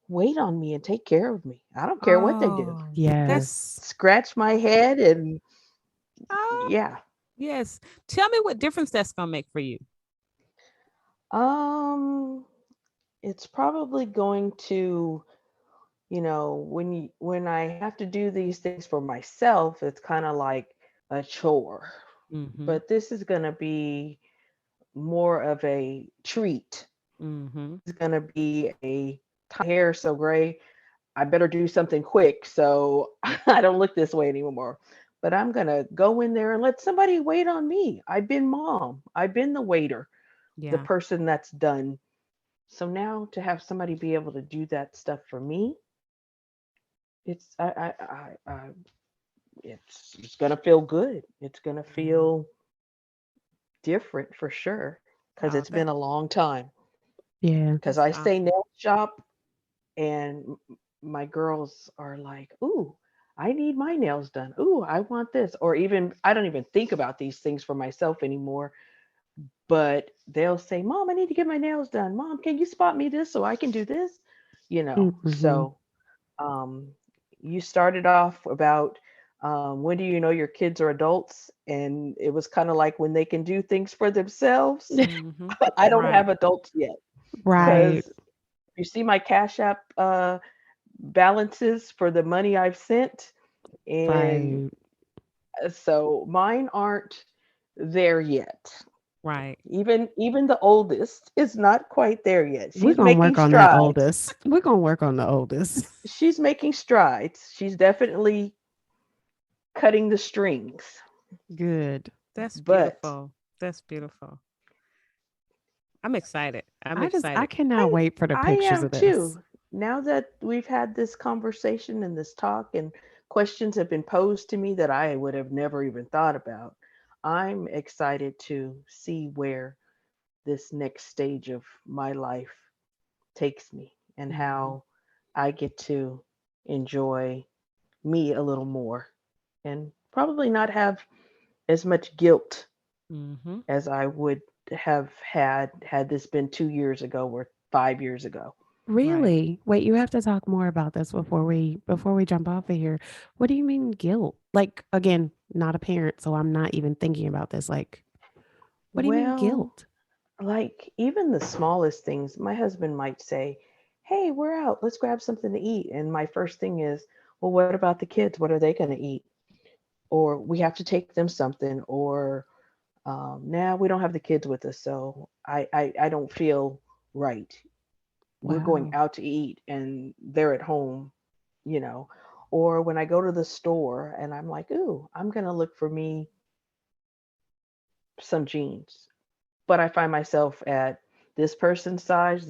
Speaker 3: wait on me and take care of me. I don't care what they do.
Speaker 2: Oh,
Speaker 1: Yes.
Speaker 2: that's
Speaker 3: Scratch my head and
Speaker 2: oh
Speaker 3: yeah.
Speaker 2: yes. Tell me what difference that's gonna make for you.
Speaker 3: Um, it's probably going to, when I have to do these things for myself, it's kind of like a chore.
Speaker 2: Mm-hmm.
Speaker 3: But this is going to be more of a treat.
Speaker 2: Mm-hmm.
Speaker 3: It's going to be a hair so gray, I better do something quick so I don't look this way anymore. But I'm going to go in there and let somebody wait on me. I've been mom. I've been the waiter, the
Speaker 2: Yeah.
Speaker 3: person that's done. So now to have somebody be able to do that stuff for me, it's it's gonna feel good. It's gonna
Speaker 2: Yeah.
Speaker 3: feel different for sure because
Speaker 2: Oh,
Speaker 3: it's been a long time.
Speaker 1: Yeah.
Speaker 3: Because
Speaker 2: that's
Speaker 3: I say
Speaker 2: awesome.
Speaker 3: nail shop and my girls are like, "Ooh, I need my nails done. Ooh, I want this." Or even I don't even think about these things for myself anymore. But they'll say, "Mom, I need to get my nails done. Mom, can you spot me this so I can do this?"
Speaker 1: Mm-hmm.
Speaker 3: So um, you started off about when do you know your kids are adults? And it was kind of like when they can do things for themselves.
Speaker 2: Mm-hmm.
Speaker 3: I don't
Speaker 2: Right.
Speaker 3: have adults yet
Speaker 2: Right.
Speaker 1: Right.
Speaker 3: because you see my Cash App balances for the money I've sent. And
Speaker 1: Right.
Speaker 3: so mine aren't there yet.
Speaker 2: Right.
Speaker 3: Even the oldest is not quite there yet.
Speaker 1: We're
Speaker 3: She's
Speaker 1: gonna
Speaker 3: making
Speaker 1: work on that
Speaker 3: strides.
Speaker 1: oldest. We're gonna work on the oldest.
Speaker 3: She's making strides. She's definitely cutting the strings.
Speaker 1: Good.
Speaker 2: That's
Speaker 3: But
Speaker 2: beautiful. That's beautiful. I'm excited. I'm
Speaker 1: I
Speaker 2: excited.
Speaker 1: cannot
Speaker 3: I
Speaker 1: wait for the
Speaker 3: I
Speaker 1: pictures
Speaker 3: am
Speaker 1: of this.
Speaker 3: too. Now that we've had this conversation and this talk and questions have been posed to me that I would have never even thought about, I'm excited to see where this next stage of my life takes me and
Speaker 2: Mm-hmm.
Speaker 3: how I get to enjoy me a little more and probably not have as much guilt
Speaker 2: Mm-hmm.
Speaker 3: as I would have had this been 2 years ago or 5 years ago.
Speaker 2: Right.
Speaker 1: Really? Wait, you have to talk more about this before we jump off of here. What do you mean guilt? Like again, not a parent, so I'm not even thinking about this. Like, what do you mean
Speaker 3: Well,
Speaker 1: guilt?
Speaker 3: like even the smallest things, my husband might say, "Hey, we're out. Let's grab something to eat." And my first thing is, "Well, what about the kids? What are they going to eat?" Or we have to take them something. Or nah, we don't have the kids with us, so I don't feel right. We're going
Speaker 1: Wow.
Speaker 3: out to eat, and they're at home, you know. Or when I go to the store and I'm like, "Ooh, I'm going to look for me some jeans," but I find myself at this person's size,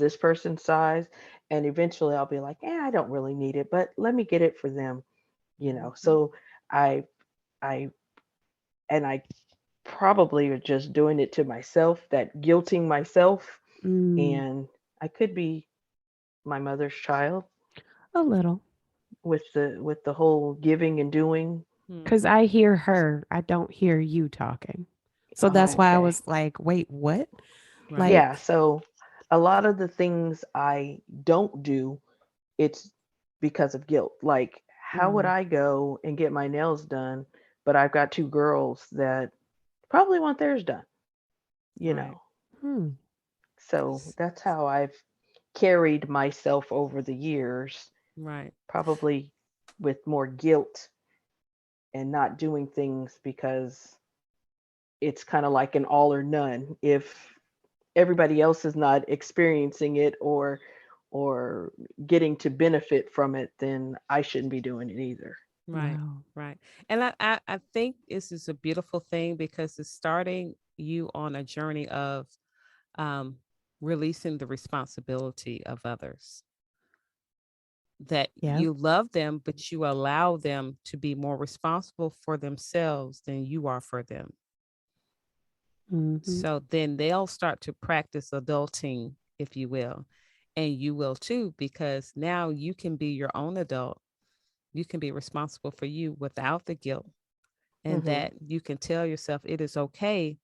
Speaker 3: and eventually I'll be like, I don't really need it, but let me get it for them.
Speaker 2: Mm-hmm.
Speaker 3: So I, I, and I probably are just doing it to myself, that guilting myself,
Speaker 1: Mm,
Speaker 3: and I could be my mother's child
Speaker 1: a little.
Speaker 3: with the whole giving and doing.
Speaker 1: Because
Speaker 2: Mm-hmm.
Speaker 1: I hear her, I don't hear you talking. So that's
Speaker 3: Oh,
Speaker 1: why I
Speaker 3: okay.
Speaker 1: was like, wait, what?
Speaker 2: Right.
Speaker 3: Yeah.
Speaker 1: Like,
Speaker 3: So a lot of the things I don't do, it's because of guilt. Like, how would
Speaker 1: mm,
Speaker 3: I go and get my nails done, but I've got two girls that probably want theirs done? you
Speaker 2: Right.
Speaker 3: know.
Speaker 1: Hmm.
Speaker 3: So that's how I've carried myself over the years,
Speaker 2: Right.
Speaker 3: probably with more guilt and not doing things because it's kind of like an all or none. If everybody else is not experiencing it or getting to benefit from it, then I shouldn't be doing it either.
Speaker 2: Right.
Speaker 1: Wow.
Speaker 2: Right. And I think this is a beautiful thing because it's starting you on a journey of um, releasing the responsibility of others. That
Speaker 1: Yeah.
Speaker 2: you love them, but you allow them to be more responsible for themselves than you are for them.
Speaker 1: Mm-hmm.
Speaker 2: So then they'll start to practice adulting, if you will. And you will too, because now you can be your own adult. You can be responsible for you without the guilt. And
Speaker 3: Hmm.
Speaker 2: that you can tell yourself it is okay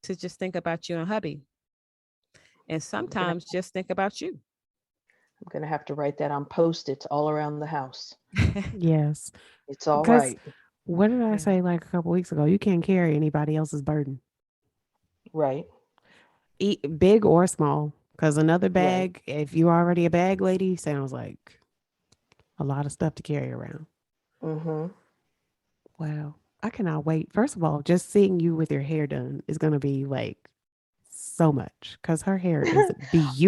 Speaker 2: to just think about you and hubby. And
Speaker 3: I'm gonna
Speaker 2: sometimes just think about you.
Speaker 3: I'm gonna have to write that on post-its all around the house.
Speaker 1: Yes.
Speaker 3: It's all
Speaker 1: Because
Speaker 3: right.
Speaker 1: what did I
Speaker 2: Yeah.
Speaker 1: say like a couple weeks ago? You can't carry anybody else's burden,
Speaker 3: Right.
Speaker 1: big or small. Because another
Speaker 3: Right.
Speaker 1: bag, if you're already a bag lady, sounds like a lot of stuff to carry around.
Speaker 3: Hmm.
Speaker 1: Wow. I cannot wait. First of all, just seeing you with your hair done is going to be like so much because her hair is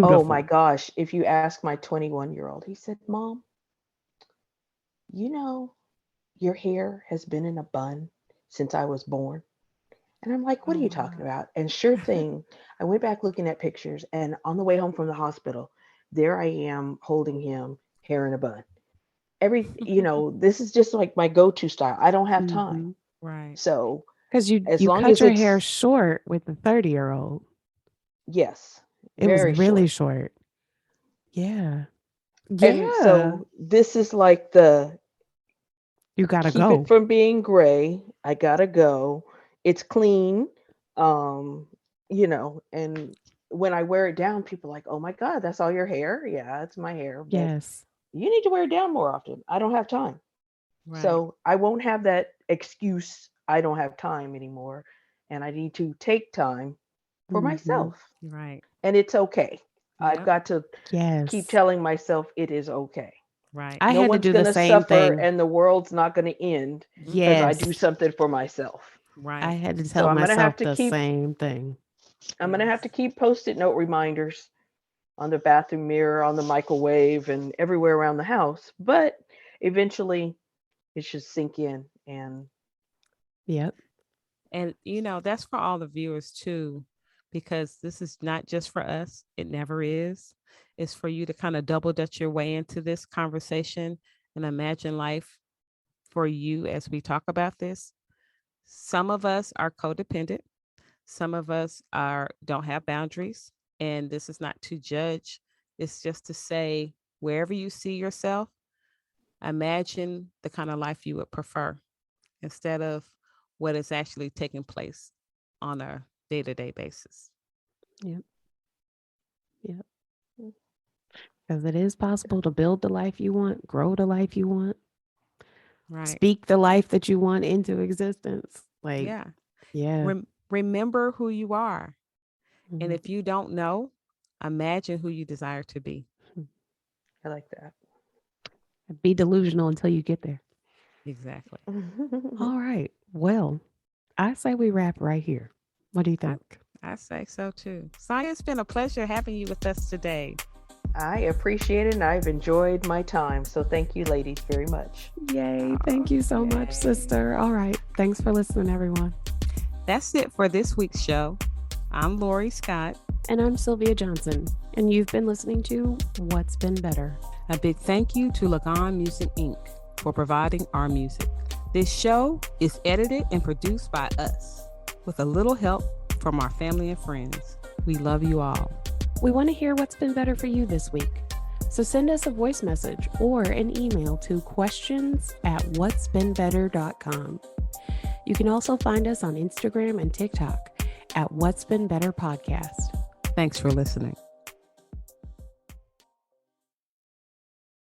Speaker 3: Oh my
Speaker 1: beautiful.
Speaker 3: gosh. If you ask my 21-year-old, he said, Mom, you know, your hair has been in a bun since I was born. And I'm like, what are
Speaker 2: Oh
Speaker 3: you talking
Speaker 2: wow.
Speaker 3: about? And sure thing, I went back looking at pictures, and on the way home from the hospital, there I am holding him, hair in a bun. This is just like my go to style. I don't have time.
Speaker 1: Mm-hmm.
Speaker 2: Right.
Speaker 3: So
Speaker 1: Because you
Speaker 3: as
Speaker 1: you
Speaker 3: long
Speaker 1: cut
Speaker 3: as
Speaker 1: your hair
Speaker 3: it's,
Speaker 1: short with the 30-year-old.
Speaker 3: yes,
Speaker 1: It was
Speaker 3: very
Speaker 1: really
Speaker 3: short.
Speaker 1: short. Yeah.
Speaker 3: And
Speaker 1: Yeah.
Speaker 3: so this is like the
Speaker 1: You gotta
Speaker 3: keep it
Speaker 1: go.
Speaker 3: from being gray. I gotta go. It's clean. Um, and when I wear it down, people are like, oh my God, that's all your hair? Yeah, it's my hair. But
Speaker 1: Yes.
Speaker 3: you need to wear it down more often. I don't have time.
Speaker 2: Right.
Speaker 3: So I won't have that excuse, I don't have time anymore. And I need to take time for
Speaker 1: Mm-hmm.
Speaker 3: myself.
Speaker 2: Right.
Speaker 3: And it's okay. I've
Speaker 2: Yep.
Speaker 3: got to keep
Speaker 1: Yes.
Speaker 3: telling myself it is okay.
Speaker 2: Right.
Speaker 1: I
Speaker 3: No
Speaker 1: had to
Speaker 3: one's
Speaker 1: do the
Speaker 3: going to
Speaker 1: same
Speaker 3: suffer
Speaker 1: thing.
Speaker 3: and the world's not going to end because I do
Speaker 1: Yes.
Speaker 3: something for myself.
Speaker 1: I
Speaker 2: Right.
Speaker 1: had to
Speaker 3: So
Speaker 1: tell
Speaker 3: I'm going to have
Speaker 1: myself
Speaker 3: to
Speaker 1: the
Speaker 3: keep
Speaker 1: same thing.
Speaker 3: I'm going to have to
Speaker 2: Yes.
Speaker 3: keep post-it note reminders on the bathroom mirror, on the microwave and everywhere around the house, but eventually it should sink in and
Speaker 1: Yep.
Speaker 2: And that's for all the viewers too, because this is not just for us. It never is. It's for you to kind of double dutch your way into this conversation and imagine life for you as we talk about this. Some of us are codependent. Some of us are don't have boundaries. And this is not to judge. It's just to say wherever you see yourself, imagine the kind of life you would prefer instead of what is actually taking place on a day-to-day basis.
Speaker 1: Yep. Yep. Because it is possible to build the life you want, grow the life you want,
Speaker 2: Right.
Speaker 1: speak the life that you want into existence. Like,
Speaker 2: Yeah.
Speaker 1: yeah.
Speaker 2: Remember who you are. And
Speaker 1: Mhm.
Speaker 2: if you don't know, imagine who you desire to be.
Speaker 3: I like that.
Speaker 1: Be delusional until you get there.
Speaker 2: Exactly.
Speaker 1: All right. Well, I say we wrap right here. What do you
Speaker 2: I,
Speaker 1: think?
Speaker 2: I say so too. Sonia, it's been a pleasure having you with us today.
Speaker 3: I appreciate it and I've enjoyed my time. So thank you ladies very much.
Speaker 1: Yay.
Speaker 2: Oh,
Speaker 1: Thank you so much,
Speaker 2: yay.
Speaker 1: sister. All right. Thanks for listening, everyone.
Speaker 2: That's it for this week's show. I'm Lori Scott.
Speaker 1: And I'm Sylvia Johnson. And you've been listening to What's Been Better.
Speaker 2: A big thank you to Lagon Music Inc. for providing our music. This show is edited and produced by us with a little help from our family and friends. We love you all.
Speaker 1: We want to hear what's been better for you this week. So send us a voice message or an email to questions@whatsbeenbetter.com. You can also find us on Instagram and TikTok at What's Been Better Podcast.
Speaker 2: Thanks for listening.